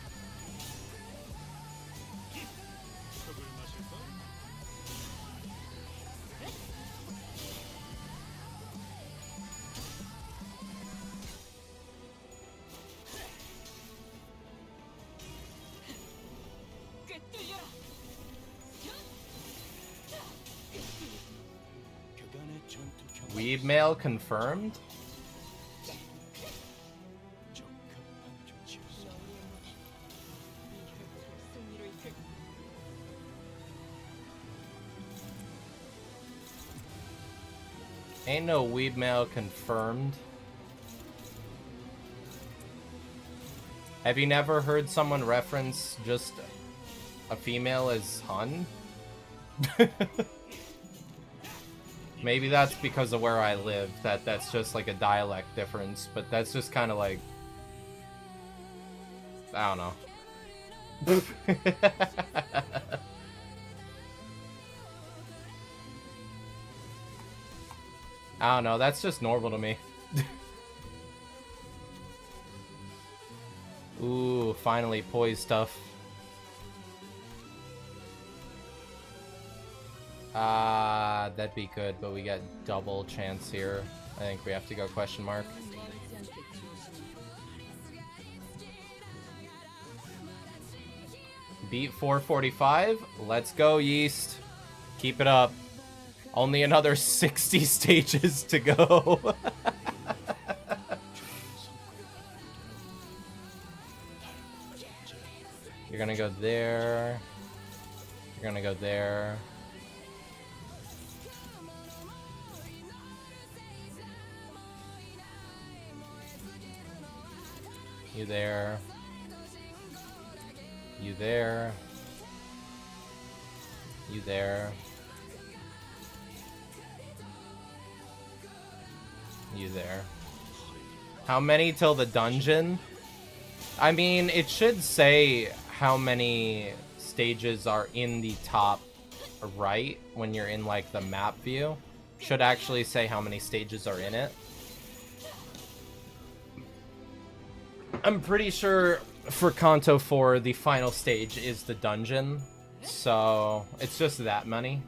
Weeb mail confirmed? Ain't no weeb mail confirmed. Have you never heard someone reference just a female as hun? Maybe that's because of where I live, that's just like a dialect difference, but that's just kind of like, I don't know. I don't know, that's just normal to me. Ooh, finally poise stuff. That'd be good, but we got double chance here. I think we have to go question mark. Beat 445. Let's go, Yeast. Keep it up. Only another 60 stages to go. You're gonna go there. You're gonna go there. You there. You there. You there. You there. How many till the dungeon? I mean, it should say how many stages are in the top right when you're in, like, the map view. Should actually say how many stages are in it. I'm pretty sure for Kanto 4, the final stage is the dungeon, so it's just that many.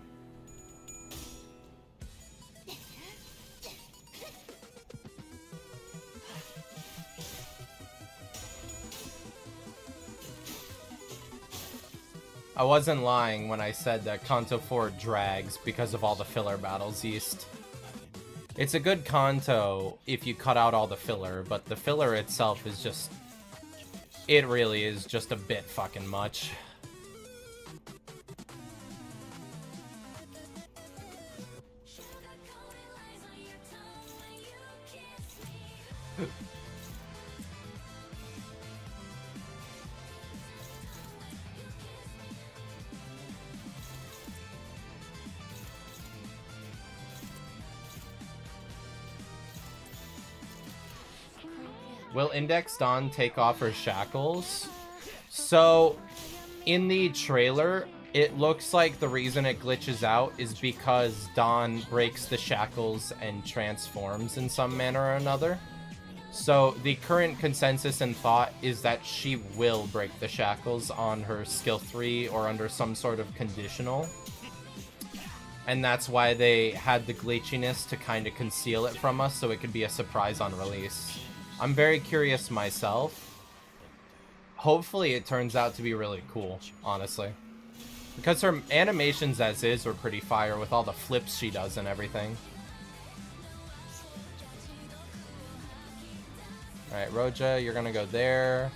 I wasn't lying when I said that Kanto 4 drags because of all the filler battles, Yeast. It's a good Kanto if you cut out all the filler, but the filler itself is just... It really is just a bit fucking much. Will Index Dawn take off her shackles? So, in the trailer, it looks like the reason it glitches out is because Dawn breaks the shackles and transforms in some manner or another. So, the current consensus and thought is that she will break the shackles on her skill 3 or under some sort of conditional. And that's why they had the glitchiness to kind of conceal it from us so it could be a surprise on release. I'm very curious myself. hopefully it turns out to be really cool, honestly. Because her animations as is were pretty fire with all the flips she does and everything. Alright, Roja, you're gonna go there.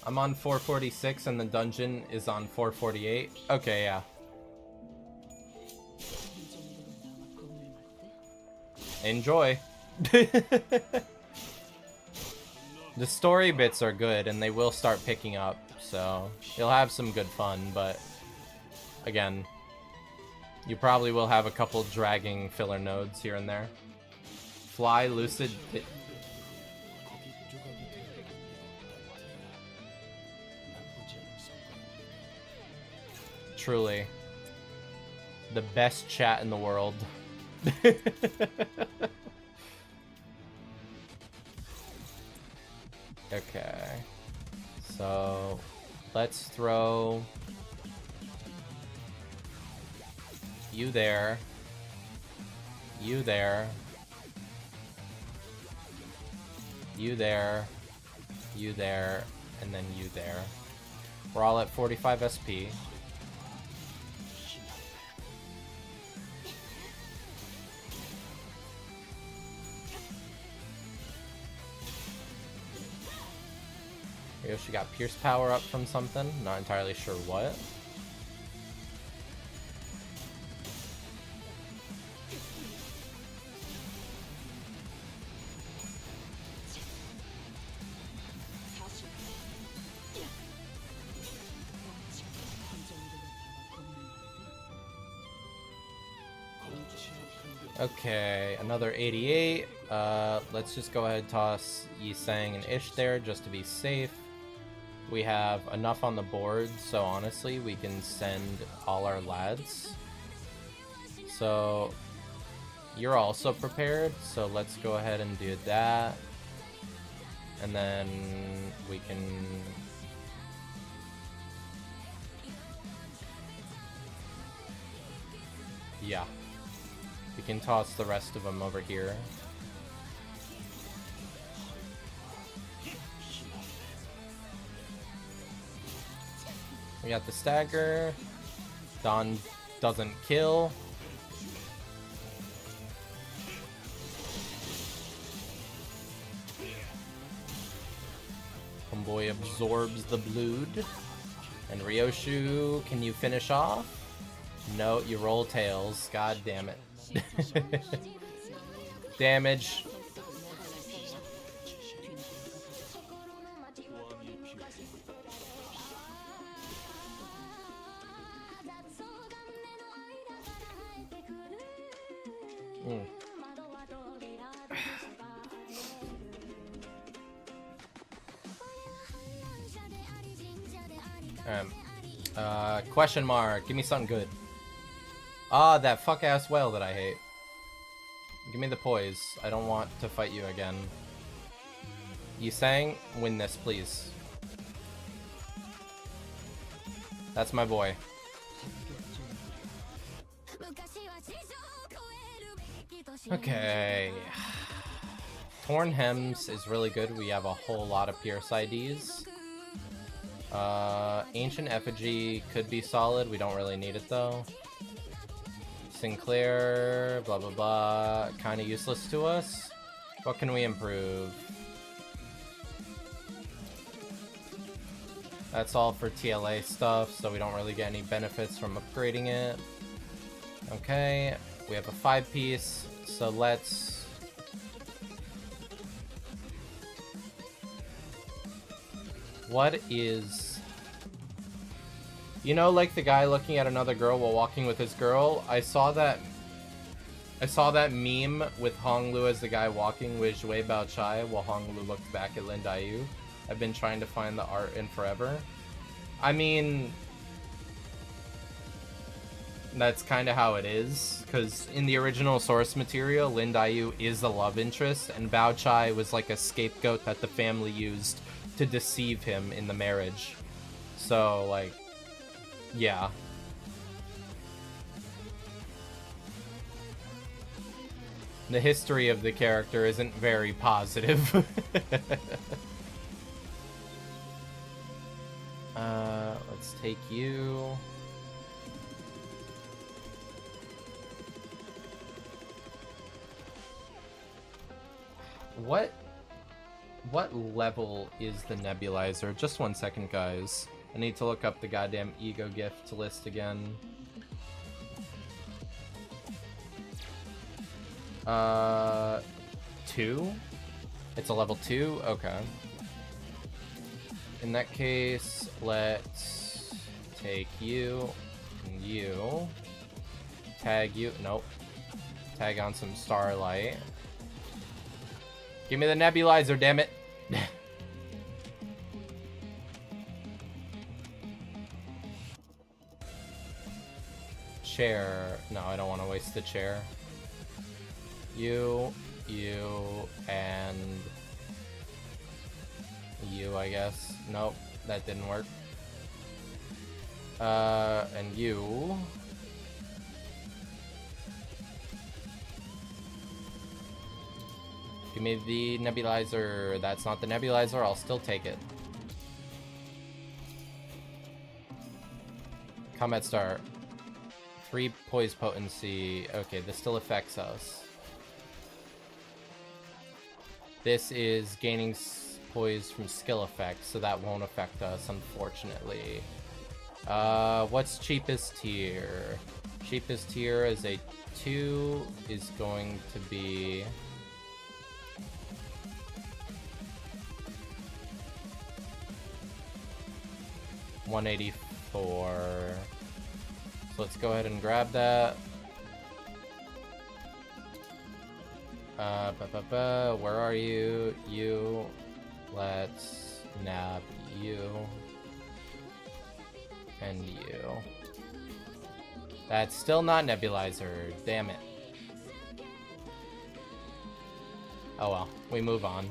I'm on 446 and the dungeon is on 448. Okay, yeah. Enjoy. The story bits are good and they will start picking up, so you'll have some good fun, but again, you probably will have a couple dragging filler nodes here and there. Fly, Lucid... Truly. The best chat in the world. Okay. So, let's throw... you there. You there. You there. You there. And then you there. We're all at 45 SP. She got Pierce power up from something. Not entirely sure what. Okay, another 88. Let's just go ahead and toss Yisang and Ish there just to be safe. We have enough on the board, so honestly, we can send all our lads. So, you're also prepared, so let's go ahead and do that. And then we can... yeah. We can toss the rest of them over here. We got the stagger. Dawn doesn't kill. Homeboy absorbs the blood. And Ryoshu, can you finish off? No, you roll tails. God damn it. Damage. Question mark. Give me something good. Ah, that fuck-ass whale that I hate. Give me the poise. I don't want to fight you again. Yisang, win this, please. That's my boy. Okay. Torn Hems is really good. We have a whole lot of Pierce IDs. Ancient Effigy could be solid. We don't really need it though. Sinclair, blah blah blah. Kind of useless to us. What can we improve? That's all for TLA stuff, so we don't really get any benefits from upgrading it. Okay, we have a 5-piece, so let's... what is... you know, like the guy looking at another girl while walking with his girl? I saw that meme with Hong Lu as the guy walking with Zhui Bao Chai while Hong Lu looked back at Lin Daiyu. I've been trying to find the art in forever. I mean... That's kind of how it is, because in the original source material, Lin Daiyu is the love interest, and Bao Chai was like a scapegoat that the family used to deceive him in the marriage. So, like, yeah. The history of the character isn't very positive. Let's take you. What level is the nebulizer? Just 1 second, guys. I need to look up the goddamn ego gift list again. 2? It's a level 2? Okay. In that case, let's take you and you. Tag you. Nope. Tag on some Starlight. Give me the nebulizer, damn it. Chair. No, I don't want to waste the chair. You, and you, I guess. Nope, that didn't work. And you. Give me the nebulizer. That's not the nebulizer, I'll still take it. Combat start. 3 poise potency. Okay, this still affects us. This is gaining poise from skill effects, so that won't affect us, unfortunately. What's cheapest tier? Cheapest tier is a 2 is going to be... $184. So let's go ahead and grab that. Where are you? You. Let's nab you. And you. That's still not nebulizer. Damn it. Oh well. We move on.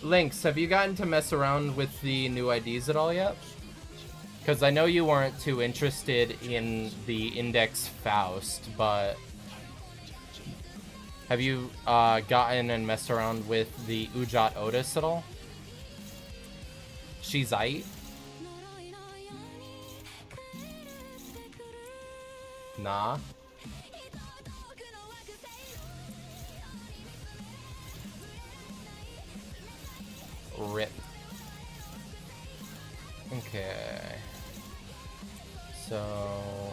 Lynx, have you gotten to mess around with the new IDs at all yet? Because I know you weren't too interested in the Index Faust, but have you gotten and messed around with the Ujat Otis at all? She's aight? Nah. Rip. Okay. So...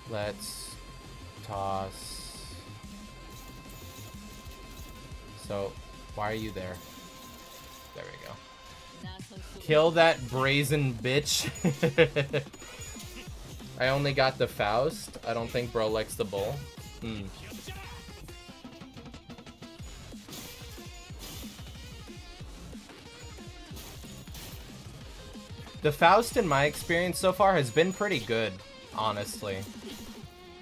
let's toss... So, why are you there? There we go. Kill that brazen bitch. I only got the Faust. I don't think bro likes the bull. The Faust, in my experience so far, has been pretty good, honestly.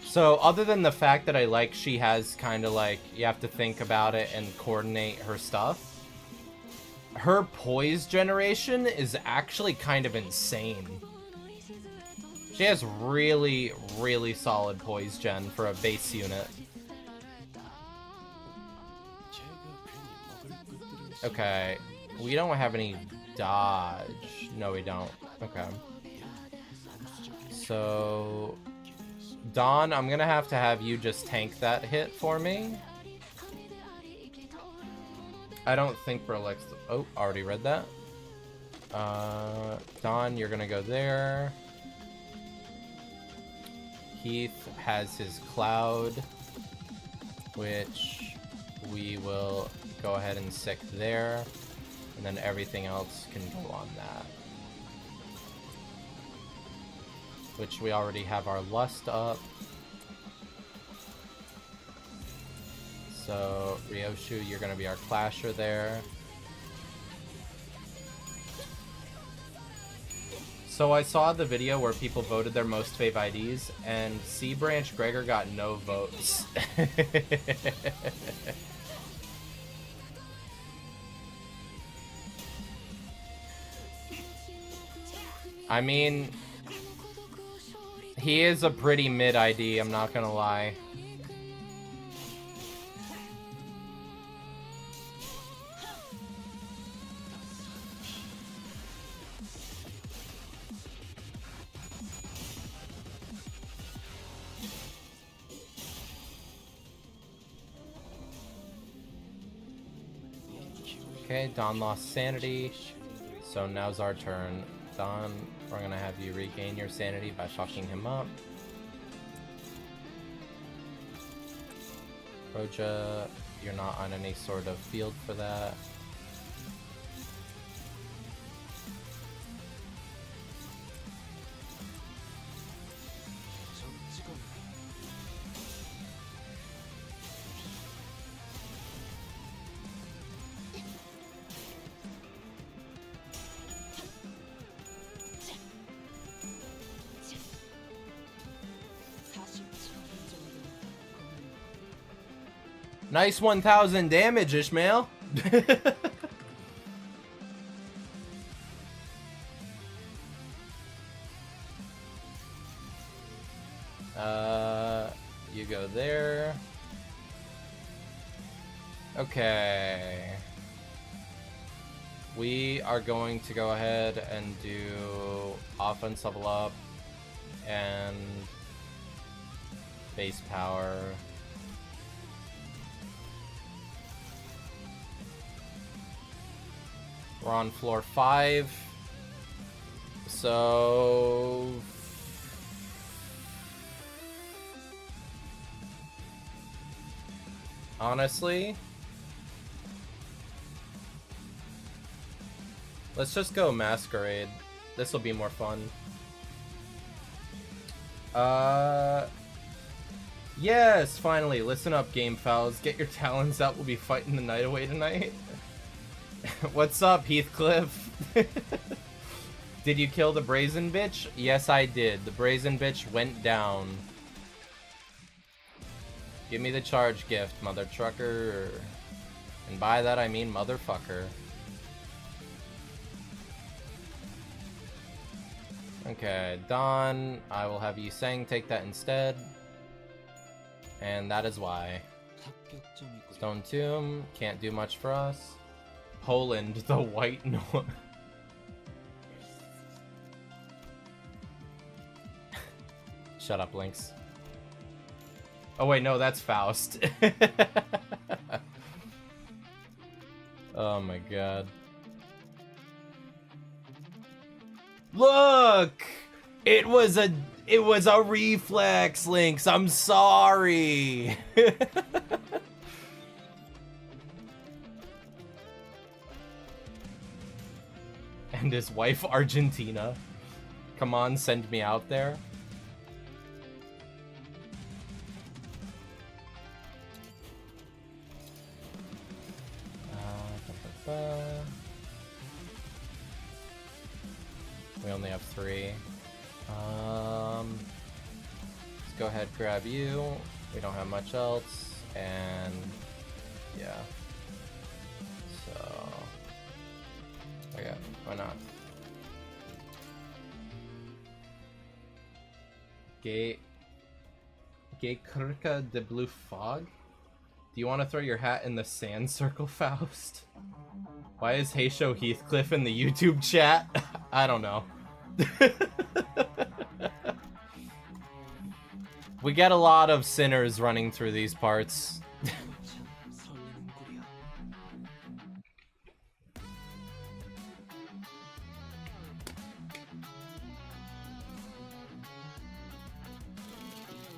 So, other than the fact that I like she has kind of like, you have to think about it and coordinate her stuff, her poise generation is actually kind of insane. She has really, really solid poise gen for a base unit. Okay, we don't have any dodge. No, we don't. Okay. So, Dawn, I'm gonna have you just tank that hit for me. I don't think bro likes the... Oh, already read that. Dawn, you're gonna go there. Heath has his cloud, which we will go ahead and sick there. And then everything else can go on that. Which we already have our Lust up. So, Ryoshu, you're going to be our Clasher there. So I saw the video where people voted their most fave IDs, and C Branch Gregor got no votes. I mean, he is a pretty mid ID, I'm not gonna lie. Okay, Don lost sanity, so now's our turn. Don, we're gonna have you regain your sanity by fucking him up. Roja, you're not on any sort of field for that. Nice 1,000 damage, Ishmael. You go there. Okay. We are going to go ahead and do offense level up and base power. We're on floor 5. So honestly, let's just go Masquerade. This will be more fun. Yes, finally. Listen up, game fouls. Get your talons out. We'll be fighting the night away tonight. What's up, Heathcliff? Did you kill the brazen bitch? Yes, I did. The brazen bitch went down. Give me the charge gift, mother trucker. And by that I mean motherfucker. Okay, Don, I will have you Sang take that instead. And that is why. Stone Tomb, can't do much for us. Poland, the white north. Shut up, Lynx. Oh wait, no, that's Faust. Oh my god. Look! It was a reflex, Lynx. I'm sorry. And his wife, Argentina. Come on, send me out there. We only have 3. Let's go ahead, grab you. We don't have much else, and yeah. So, okay, why not? Gay Kurka de Blue Fog? Do you want to throw your hat in the sand circle, Faust? Why is Heysho Heathcliff in the YouTube chat? I don't know. We get a lot of sinners running through these parts.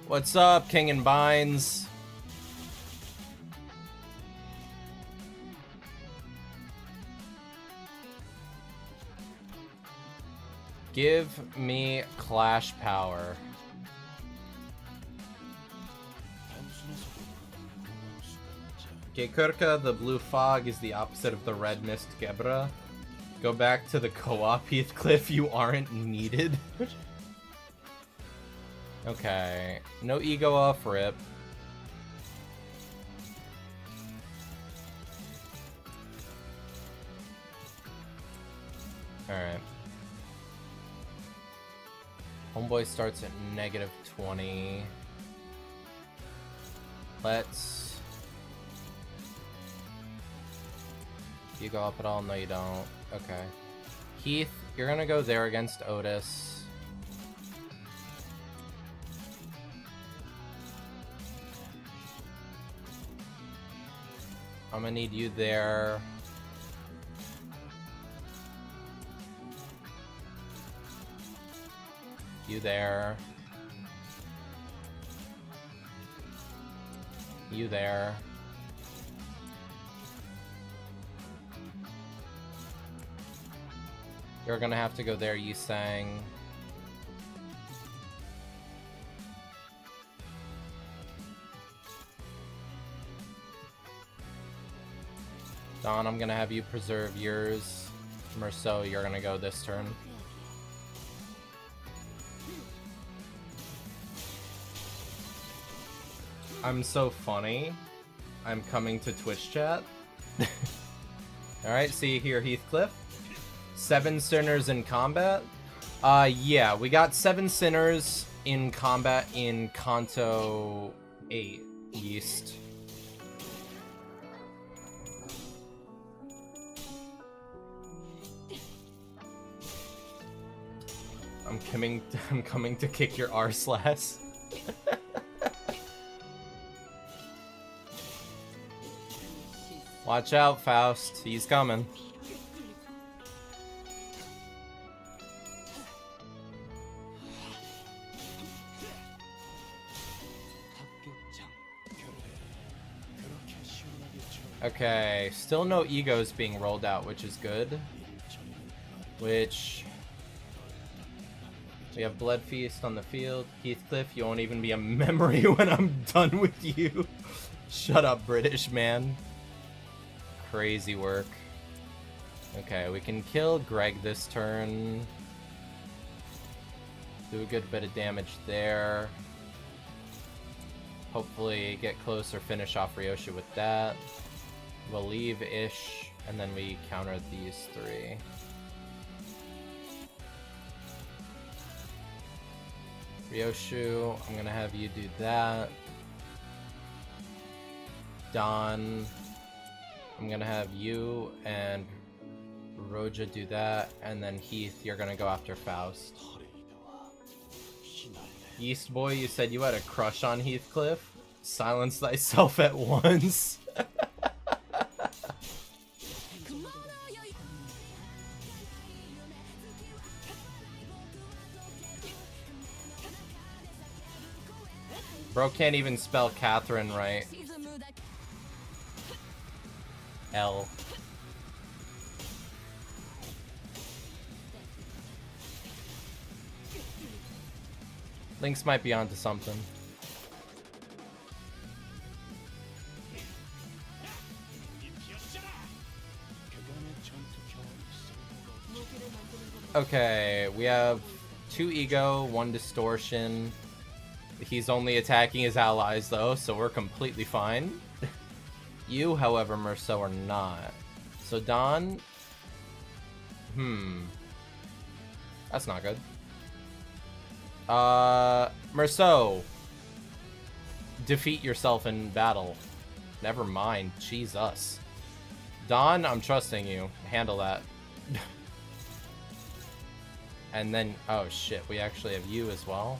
What's up, King and Binds? Give me Clash Power. Gekurka, the blue fog, is the opposite of the red mist Gebra. Go back to the co-op, Heathcliff, you aren't needed. Okay, no ego off rip. Alright. Homeboy starts at -20. Let's... You go up at all? No, you don't. Okay. Heath, you're gonna go there against Otis. I'm gonna need you there. You there. You there. You're gonna have to go there, Yusang. Don, I'm gonna have you preserve yours. Merceau, you're gonna go this turn. I'm so funny. I'm coming to Twitch chat. Alright, see you here, Heathcliff. 7 sinners in combat? Yeah, we got 7 sinners in combat in Kanto 8 East. I'm coming to kick your arse. Watch out, Faust. He's coming. Okay, still no egos being rolled out, which is good. Which... We have Blood Feast on the field. Heathcliff, you won't even be a memory when I'm done with you. Shut up, British man. Crazy work. Okay, we can kill Greg this turn. Do a good bit of damage there. Hopefully get close or finish off Ryosha with that. We'll leave Ish, and then we counter these 3. Ryoshu, I'm gonna have you do that. Don, I'm gonna have you and Roja do that, and then Heath, you're gonna go after Faust. Yeast Boy, you said you had a crush on Heathcliff? Silence thyself at once. Bro can't even spell Catherine right. L. Lynx might be onto something. Okay, we have 2 ego, 1 distortion. He's only attacking his allies though, so we're completely fine. You, however, Merceau, are not. So Don... That's not good. Merceau. Defeat yourself in battle. Never mind. Jesus. Don, I'm trusting you. Handle that. And then... Oh shit, we actually have you as well.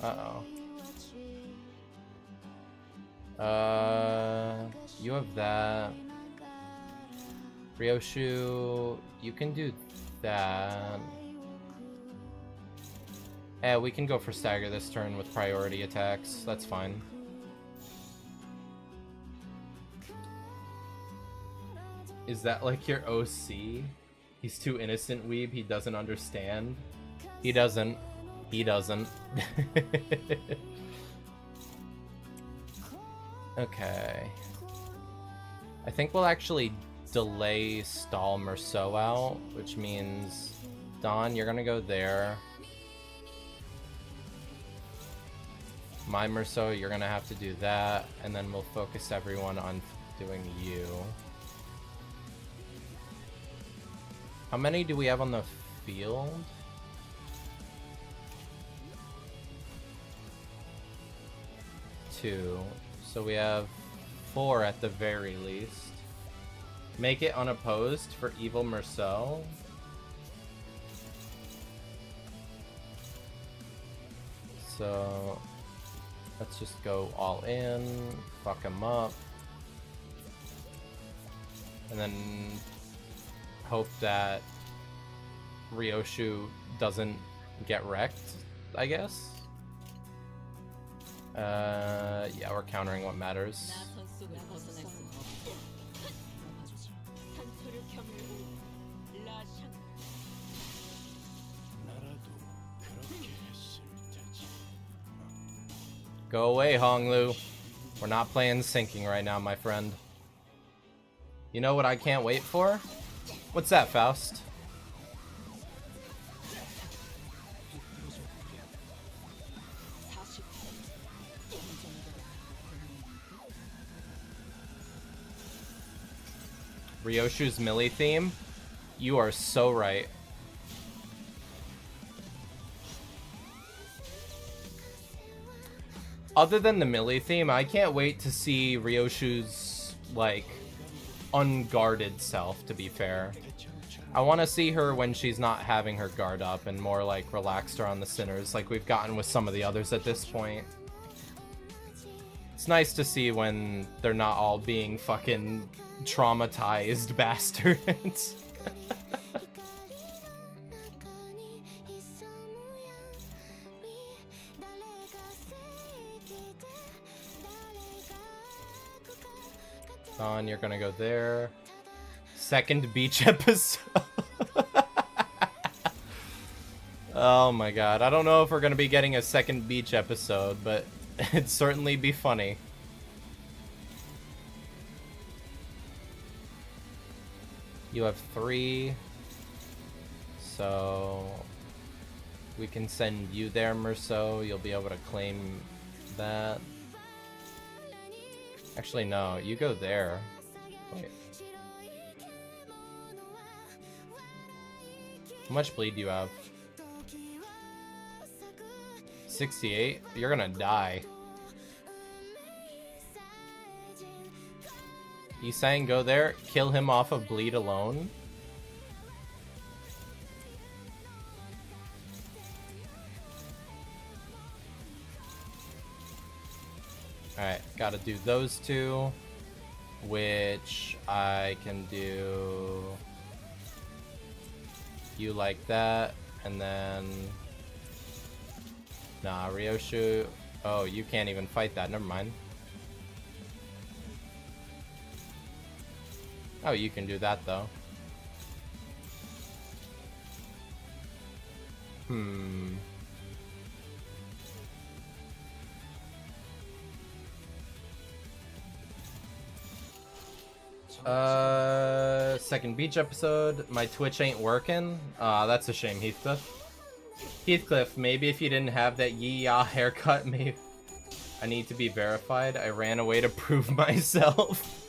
Uh-oh. You have that. Ryoshu, you can do that. Yeah, we can go for stagger this turn with priority attacks. That's fine. Is that like your OC? He's too innocent, weeb. He doesn't understand. He doesn't. He doesn't. Okay. I think we'll actually delay stall Merceau out, which means Dawn, you're gonna go there. My Merceau, you're gonna have to do that, and then we'll focus everyone on doing you. How many do we have on the field? Two. So we have 4 at the very least. Make it unopposed for Evil Merceau. So let's just go all in, fuck him up, and then hope that Ryoshu doesn't get wrecked, I guess. Yeah, we're countering what matters. Go away, Honglu. We're not playing sinking right now, my friend. You know what I can't wait for? What's that, Faust? Ryoshu's melee theme? You are so right. Other than the melee theme, I can't wait to see Ryoshu's, like, unguarded self, to be fair. I want to see her when she's not having her guard up and more, like, relaxed around the sinners, like we've gotten with some of the others at this point. It's nice to see when they're not all being fucking traumatized bastards. You're gonna go there. Second beach episode. Oh my god. I don't know if we're gonna be getting a second beach episode, but it'd certainly be funny. You have 3. So we can send you there, Merceau. You'll be able to claim that. Actually, no. You go there. Wait. How much bleed do you have? 68? You're gonna die. He's saying go there, kill him off of bleed alone. Alright, gotta do those 2, which I can do you like that, and then nah, Ryoshu. Oh, you can't even fight that, never mind. Oh, you can do that though. Second beach episode. My Twitch ain't working. That's a shame, Heathcliff. Heathcliff, maybe if you didn't have that yee-yah haircut, maybe I need to be verified. I ran away to prove myself.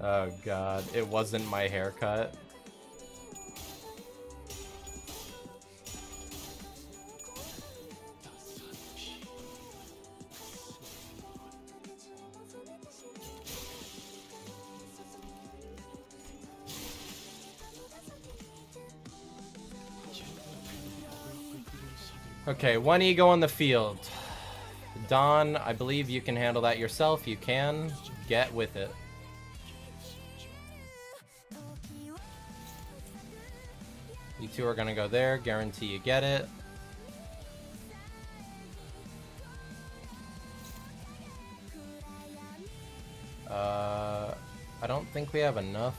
Oh god, it wasn't my haircut. Okay, 1 ego on the field. Dawn, I believe you can handle that yourself. You can. Get with it. You 2 are gonna go there. Guarantee you get it. I don't think we have enough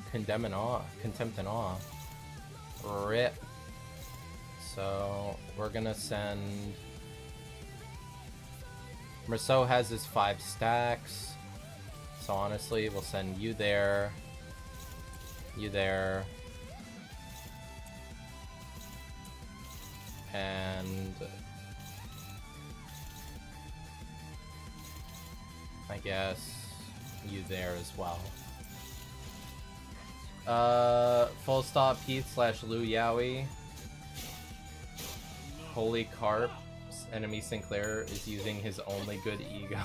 Contempt and Awe. Rip. So we're gonna send... Merceau has his 5 stacks. So honestly, we'll send you there. You there. And... I guess you there as well. Full stop Heath / Lu Yaoi. Holy Carp. Enemy Sinclair is using his only good ego.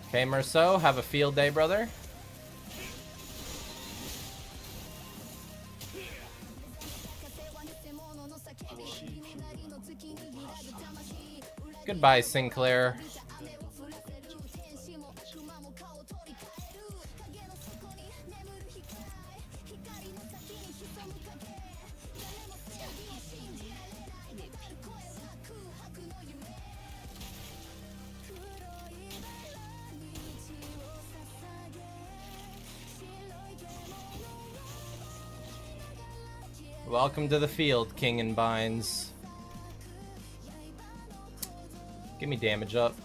Okay, Merceau, have a field day, brother. Goodbye, Sinclair. Welcome to the field, King and Binds. Give me damage up.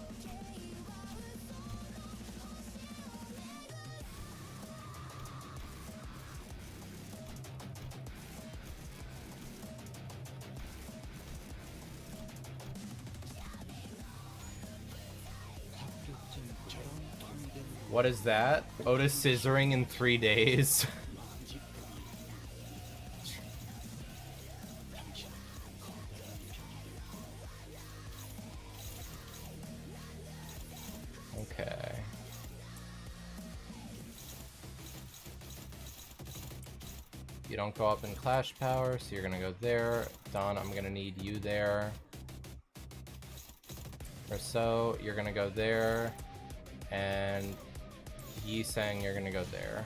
What is that? Otis scissoring in 3 days. Okay. You don't go up in Clash Power, so you're gonna go there. Don, I'm gonna need you there. Or so, you're gonna go there. And Yi Sang, you're gonna go there.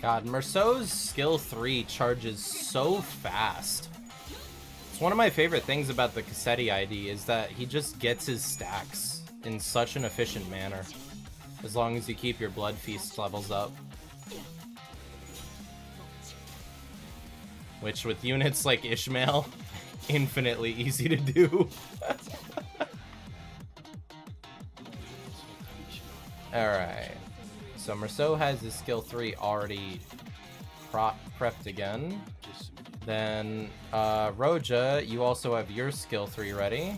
God, Merceau's skill 3 charges so fast. It's one of my favorite things about the Cassetti ID is that he just gets his stacks in such an efficient manner. As long as you keep your Blood Feast levels up. Which with units like Ishmael, infinitely easy to do. Alright. So Merceau has his skill 3 already prepped again. Then Roja, you also have your skill 3 ready.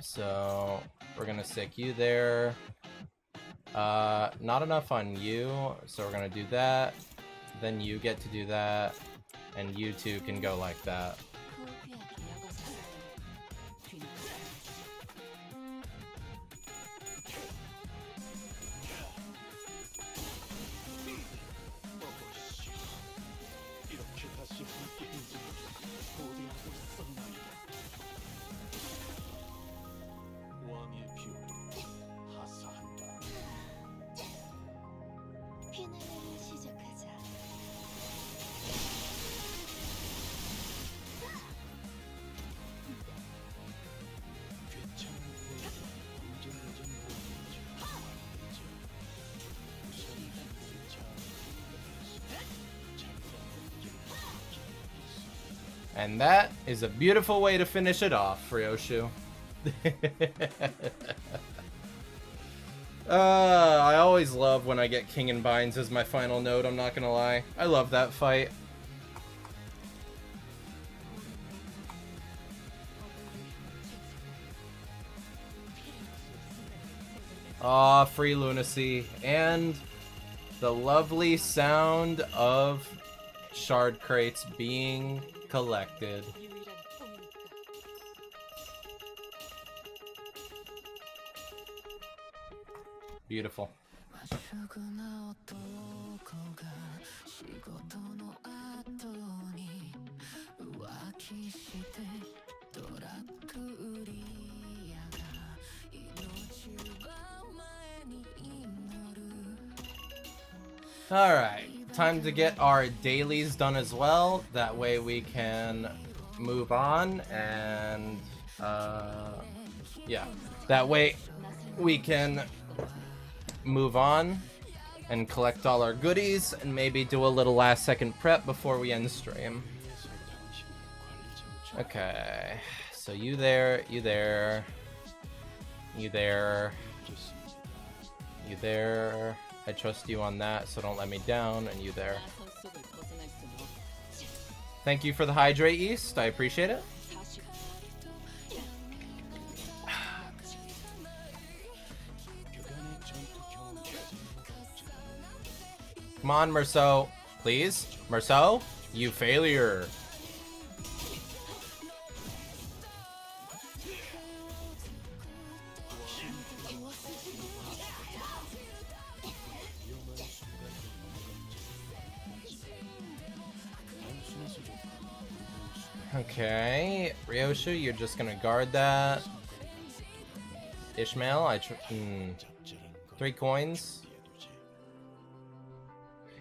So we're gonna stick you there. Not enough on you, so we're gonna do that. Then you get to do that, and you two can go like that. And that is a beautiful way to finish it off, Ryoshu. I always love when I get King and Binds as my final node, I'm not gonna lie. I love that fight. Aw, free lunacy. And the lovely sound of shard crates being collected. Beautiful. Alright, time to get our dailies done as well. That way we can move on and, yeah. That way we can move on and collect all our goodies and maybe do a little last second prep before we end stream. Okay, so you there, you there, you there, you there. I trust you on that, so don't let me down, and you there. Thank you for the hydrate, East. I appreciate it. Come on, Merceau. Please? Merceau? You failure. Okay, Ryoshu, you're just gonna guard that. Ishmael, 3 coins.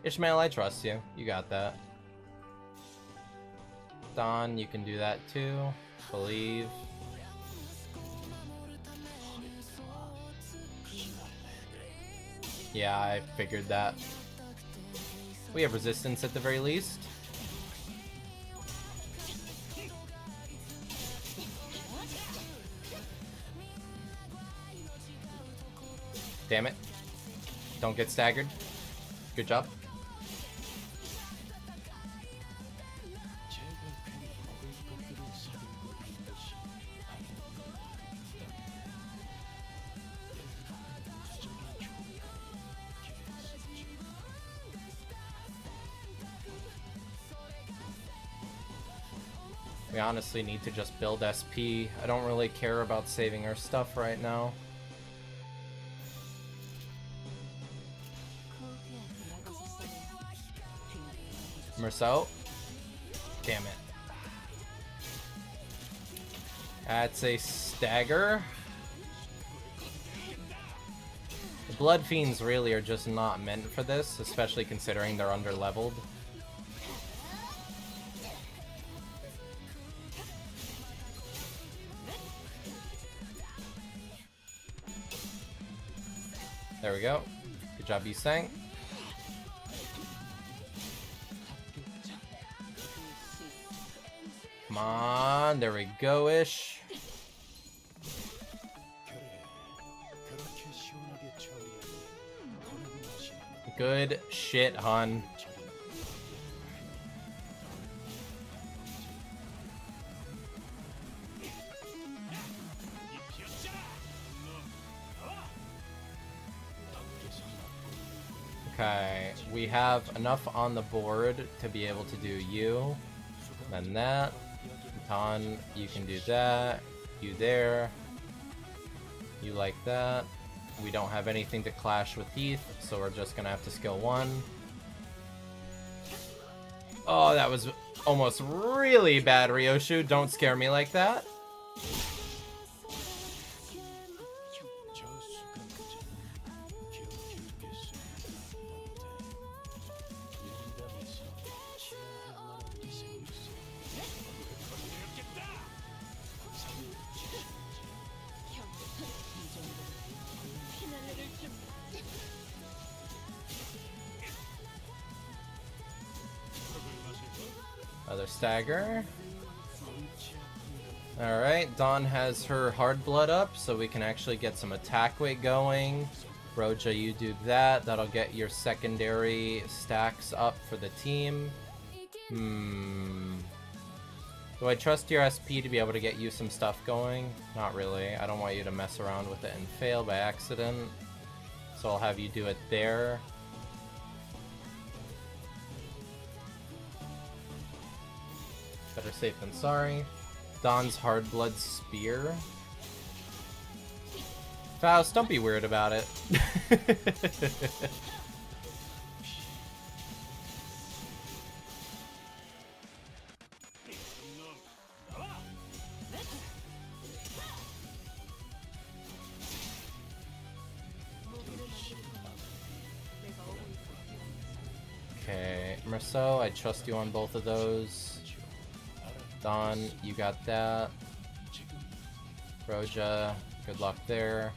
Ishmael, I trust you. You got that. Don, you can do that too. Believe. Yeah, I figured that. We have resistance at the very least. Damn it. Don't get staggered. Good job. We honestly need to just build SP. I don't really care about saving our stuff right now. Merceau. Damn it. That's a stagger. The Blood Fiends really are just not meant for this, especially considering they're under-leveled. There we go. Good job, Yusang. Come on, there we go-ish. Good shit, hun. Okay, we have enough on the board to be able to do you, then that. Ton, you can do that. You there. You like that. We don't have anything to clash with Heath, so we're just gonna have to skill 1. Oh, that was almost really bad, Ryoshu. Don't scare me like that. Another stagger. Alright, Dawn has her hard blood up, so we can actually get some attack weight going. Roja, you do that. That'll get your secondary stacks up for the team. Do Do I trust your SP to be able to get you some stuff going? Not really. I don't want you to mess around with it and fail by accident. So I'll have you do it there. Better safe than sorry. Don's Hard Blood Spear. Faust, don't be weird about it. Okay, Marceau, I trust you on both of those. Don, you got that. Roja, good luck there.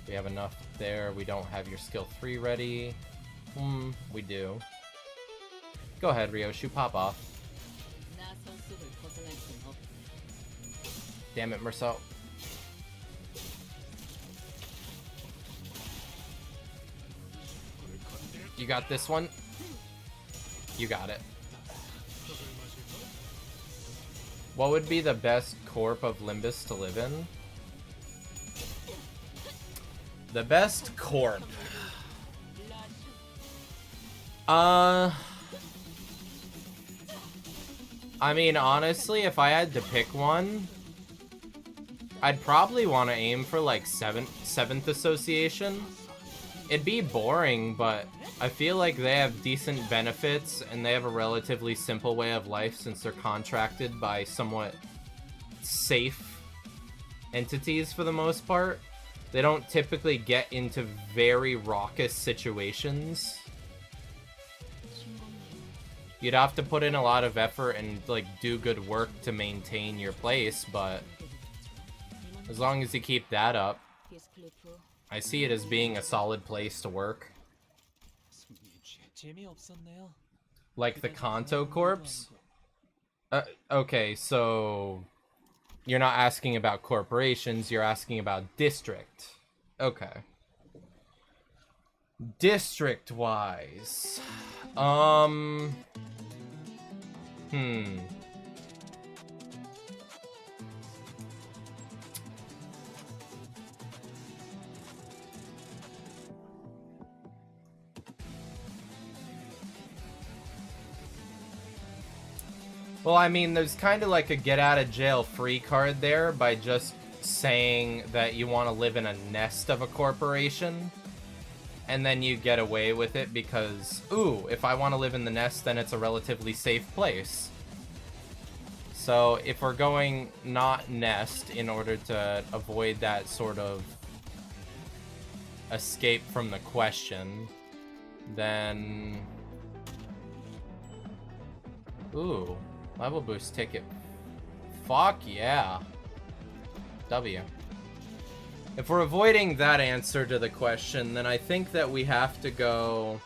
We have enough there. We don't have your skill 3 ready. We do. Go ahead, Ryoshu, pop off. Damn it, Marceau. You got this one? You got it. What would be the best corp of Limbus to live in? The best corp. I mean, honestly, if I had to pick one, I'd probably want to aim for like 7th Association. It'd be boring, but I feel like they have decent benefits and they have a relatively simple way of life since they're contracted by somewhat safe entities for the most part. They don't typically get into very raucous situations. You'd have to put in a lot of effort and like do good work to maintain your place, but as long as you keep that up, I see it as being a solid place to work. Like the Kanto Corps? Okay, so you're not asking about corporations, you're asking about district. Okay. District-wise. Well, I mean, there's kind of like a get-out-of-jail-free card there by just saying that you want to live in a nest of a corporation, and then you get away with it because, ooh, if I want to live in the nest, then it's a relatively safe place. So if we're going not nest in order to avoid that sort of escape from the question, then... Ooh. Level boost ticket. Fuck yeah. W. If we're avoiding that answer to the question, then I think that we have to go...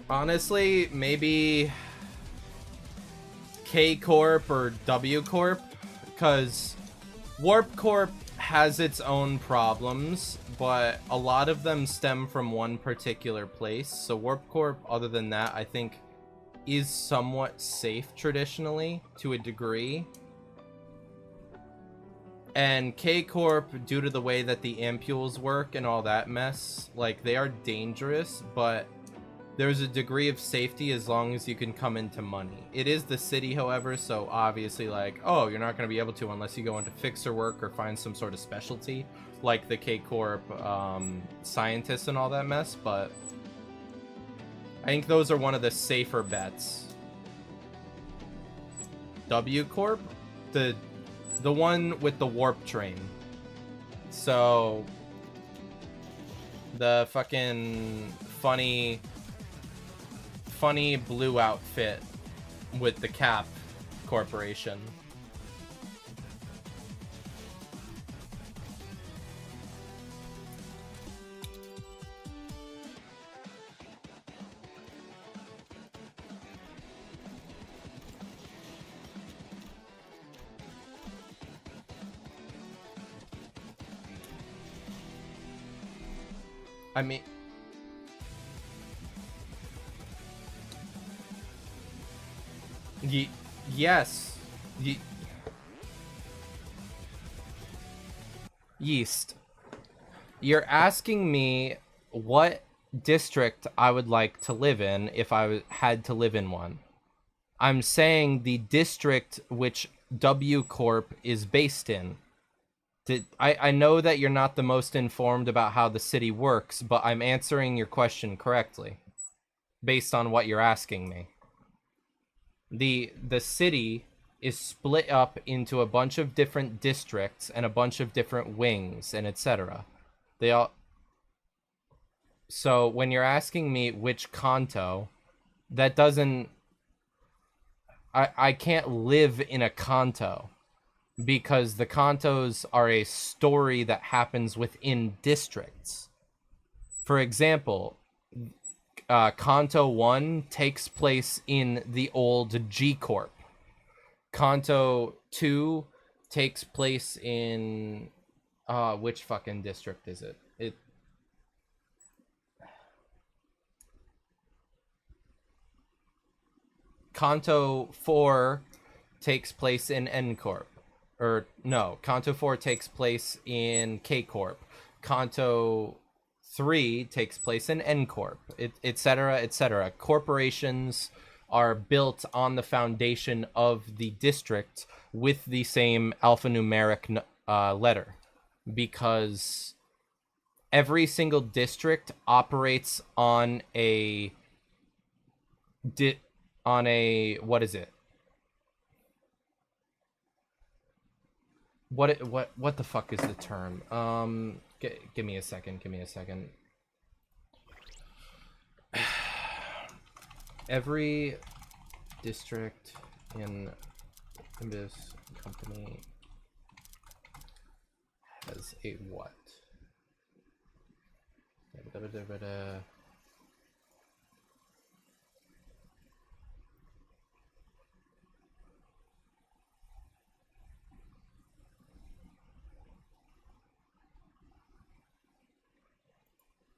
Honestly, maybe K Corp or W Corp, because Warp Corp has its own problems, but a lot of them stem from one particular place. So Warp Corp, other than that, I think is somewhat safe traditionally to a degree. And K Corp, due to the way that the ampules work and all that mess, like, they are dangerous, but there's a degree of safety as long as you can come into money. It is the city, however, so obviously, like, oh, you're not going to be able to unless you go into fixer work or find some sort of specialty, like the K-Corp scientists and all that mess, but I think those are one of the safer bets. W-Corp? The one with the warp train. So, the fucking funny blue outfit with the Cap Corporation. I mean, yes. Yeast. You're asking me what district I would like to live in if I had to live in one. I'm saying the district which W Corp is based in. I know that you're not the most informed about how the city works, but I'm answering your question correctly based on what you're asking me. The city is split up into a bunch of different districts and a bunch of different wings and etc. They all So when you're asking me which kanto, that doesn't I can't live in a kanto because the kantos are a story that happens within districts. For example, Kanto 1 takes place in the old G Corp. Kanto 2 takes place in which fucking district is it? Kanto 4 takes place in N Corp. Or no, Kanto 4 takes place in K Corp. Kanto 3 takes place in N Corp, etc., etc. Corporations are built on the foundation of the district with the same alphanumeric letter, because every single district operates on a what is it? What the fuck is the term? Give me a second. Every district in Limbus company has a what?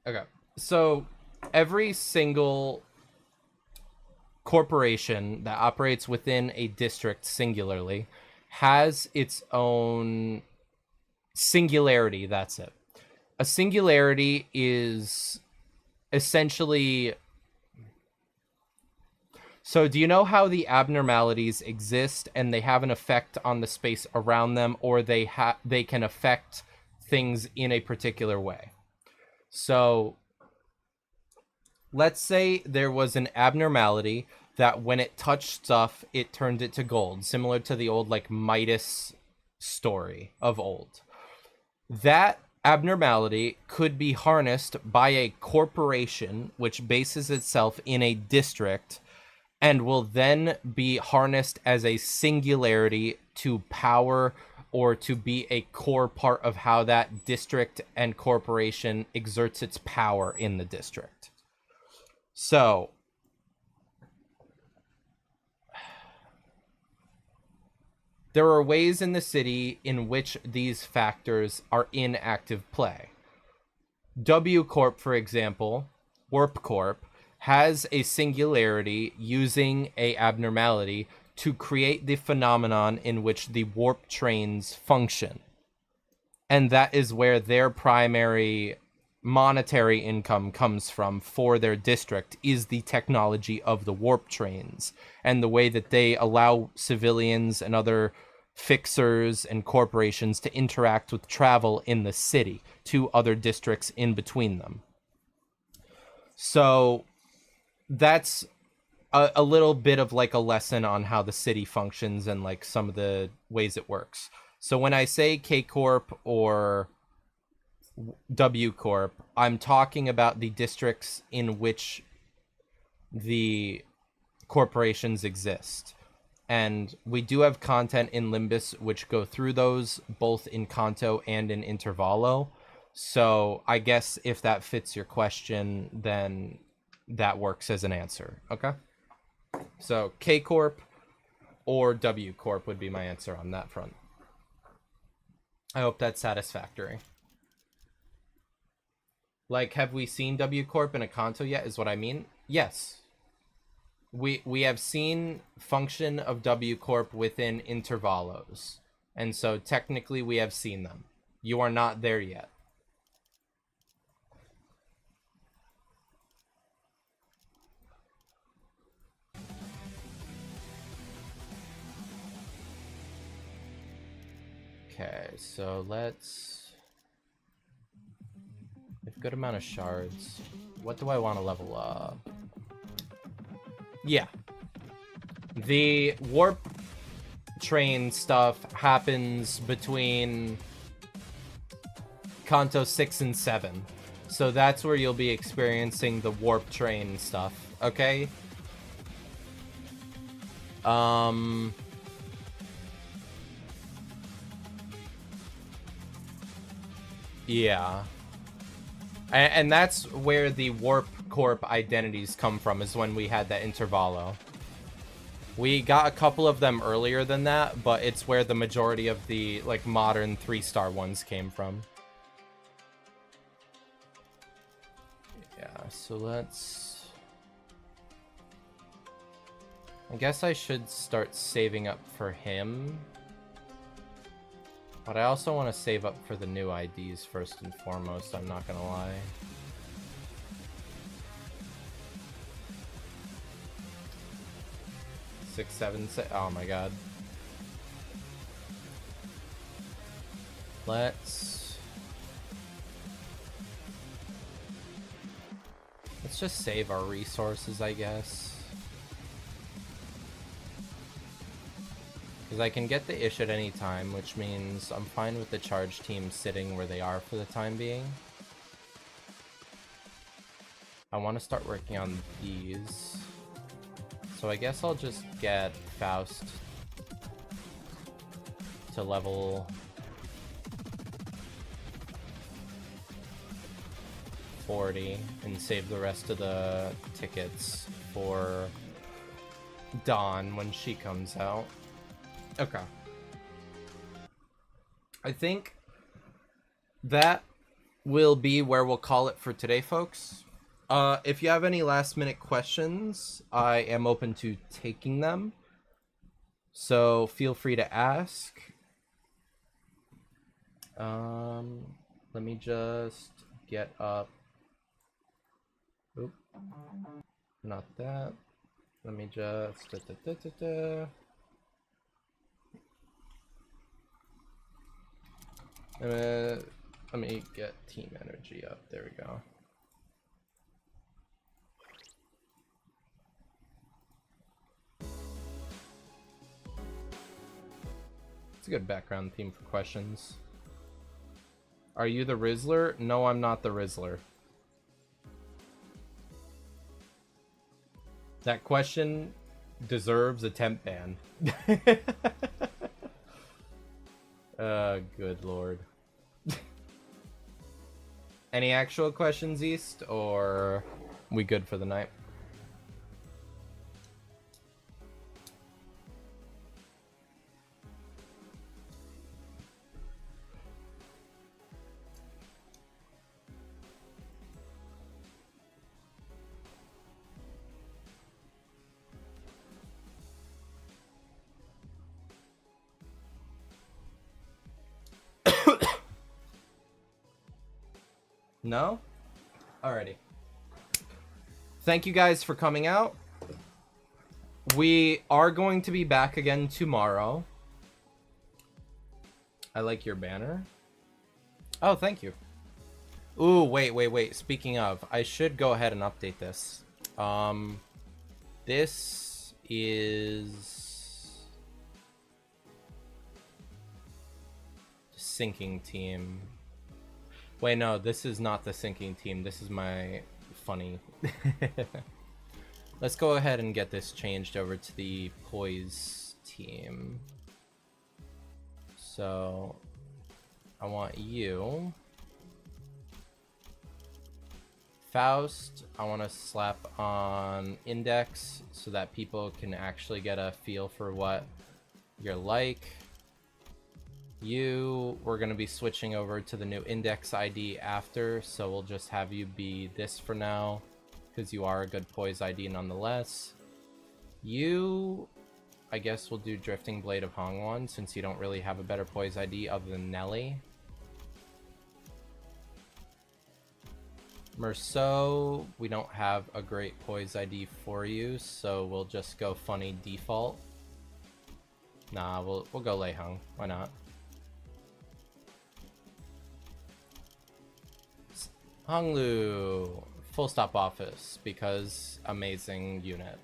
Okay, so every single corporation that operates within a district singularly has its own singularity. That's it. A singularity is essentially... So do you know how the abnormalities exist and they have an effect on the space around them, or they can affect things in a particular way? So let's say there was an abnormality that when it touched stuff, it turned it to gold, similar to the old like Midas story of old. That abnormality could be harnessed by a corporation which bases itself in a district and will then be harnessed as a singularity to power or to be a core part of how that district and corporation exerts its power in the district. So, there are ways in the city in which these factors are in active play. W Corp, for example, Warp Corp, has a singularity using a abnormality to create the phenomenon in which the warp trains function. And that is where their primary monetary income comes from for their district, is the technology of the warp trains and the way that they allow civilians and other fixers and corporations to interact with travel in the city to other districts in between them. So that's a little bit of like a lesson on how the city functions and like some of the ways it works. So when I say K Corp or W Corp, I'm talking about the districts in which the corporations exist. And we do have content in Limbus which go through those, both in Kanto and in Intervallo. So I guess if that fits your question, then that works as an answer. Okay? So K Corp or W Corp would be my answer on that front. I hope that's satisfactory. Like, have we seen W Corp in a Kanto yet, is what I mean? Yes. We have seen function of W Corp within intervalos. And so technically we have seen them. You are not there yet. Okay, so let's... We have a good amount of shards. What do I want to level up? Yeah. The warp train stuff happens between Kanto 6 and 7. So that's where you'll be experiencing the warp train stuff, okay? Yeah. And that's where the Warp Corp identities come from, is when we had that Intervalo. We got a couple of them earlier than that, but it's where the majority of the, like, modern 3-star ones came from. Yeah, so let's... I guess I should start saving up for him. But I also want to save up for the new IDs first and foremost, I'm not gonna lie. Six, seven, oh my god. Let's just save our resources, I guess. Because I can get the ish at any time, which means I'm fine with the charge team sitting where they are for the time being. I want to start working on these. So I guess I'll just get Faust to level 40 and save the rest of the tickets for Dawn when she comes out. Okay. I think that will be where we'll call it for today, folks. If you have any last minute questions, I am open to taking them. So feel free to ask. Let me just get up. Oop. Not that. Let me just... let me get team energy up. There we go. It's a good background theme for questions. Are you the Rizzler? No, I'm not the Rizzler. That question deserves a temp ban. Good lord. Any actual questions, East, or we good for the night? No? Alrighty. Thank you guys for coming out. We are going to be back again tomorrow. I like your banner. Oh, thank you. Ooh, wait. Speaking of, I should go ahead and update this. This is... sinking team. Wait, no, this is not the sinking team. This is my funny. Let's go ahead and get this changed over to the poise team. So, I want you. Faust, I want to slap on index so that people can actually get a feel for what you're like. We're going to be switching over to the new index ID after, so we'll just have you be this for now, because you are a good poise ID nonetheless. I guess we'll do Drifting Blade of Hongwon, since you don't really have a better poise ID other than Nelly. Merceau, we don't have a great poise ID for you, so we'll just go funny default. Nah, we'll go Lei Hung. Why not? Honglu, full stop office, because amazing unit.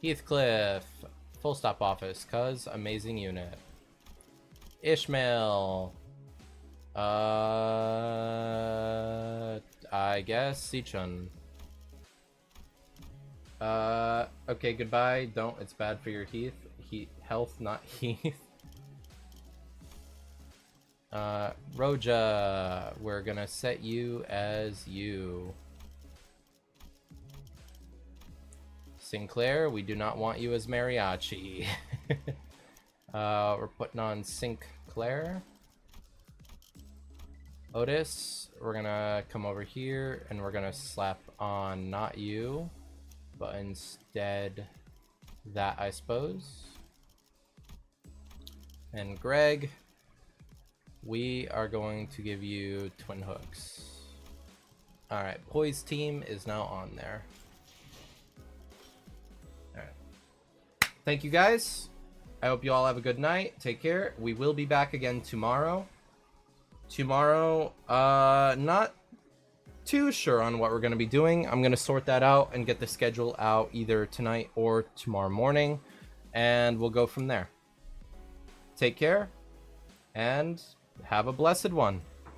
Heathcliff, full stop office, cause amazing unit. Ishmael, I guess Sichun. Okay, goodbye. Don't, it's bad for your health, not Heath. Roja, we're gonna set you as you. Sinclair, we do not want you as mariachi. We're putting on Sinclair. Otis, we're gonna come over here and we're gonna slap on not you, but instead that, I suppose. And Greg, we are going to give you twin hooks. Alright, Poise team is now on there. Alright. Thank you guys. I hope you all have a good night. Take care. We will be back again tomorrow. Not too sure on what we're going to be doing. I'm going to sort that out and get the schedule out either tonight or tomorrow morning, and we'll go from there. Take care, and have a blessed one.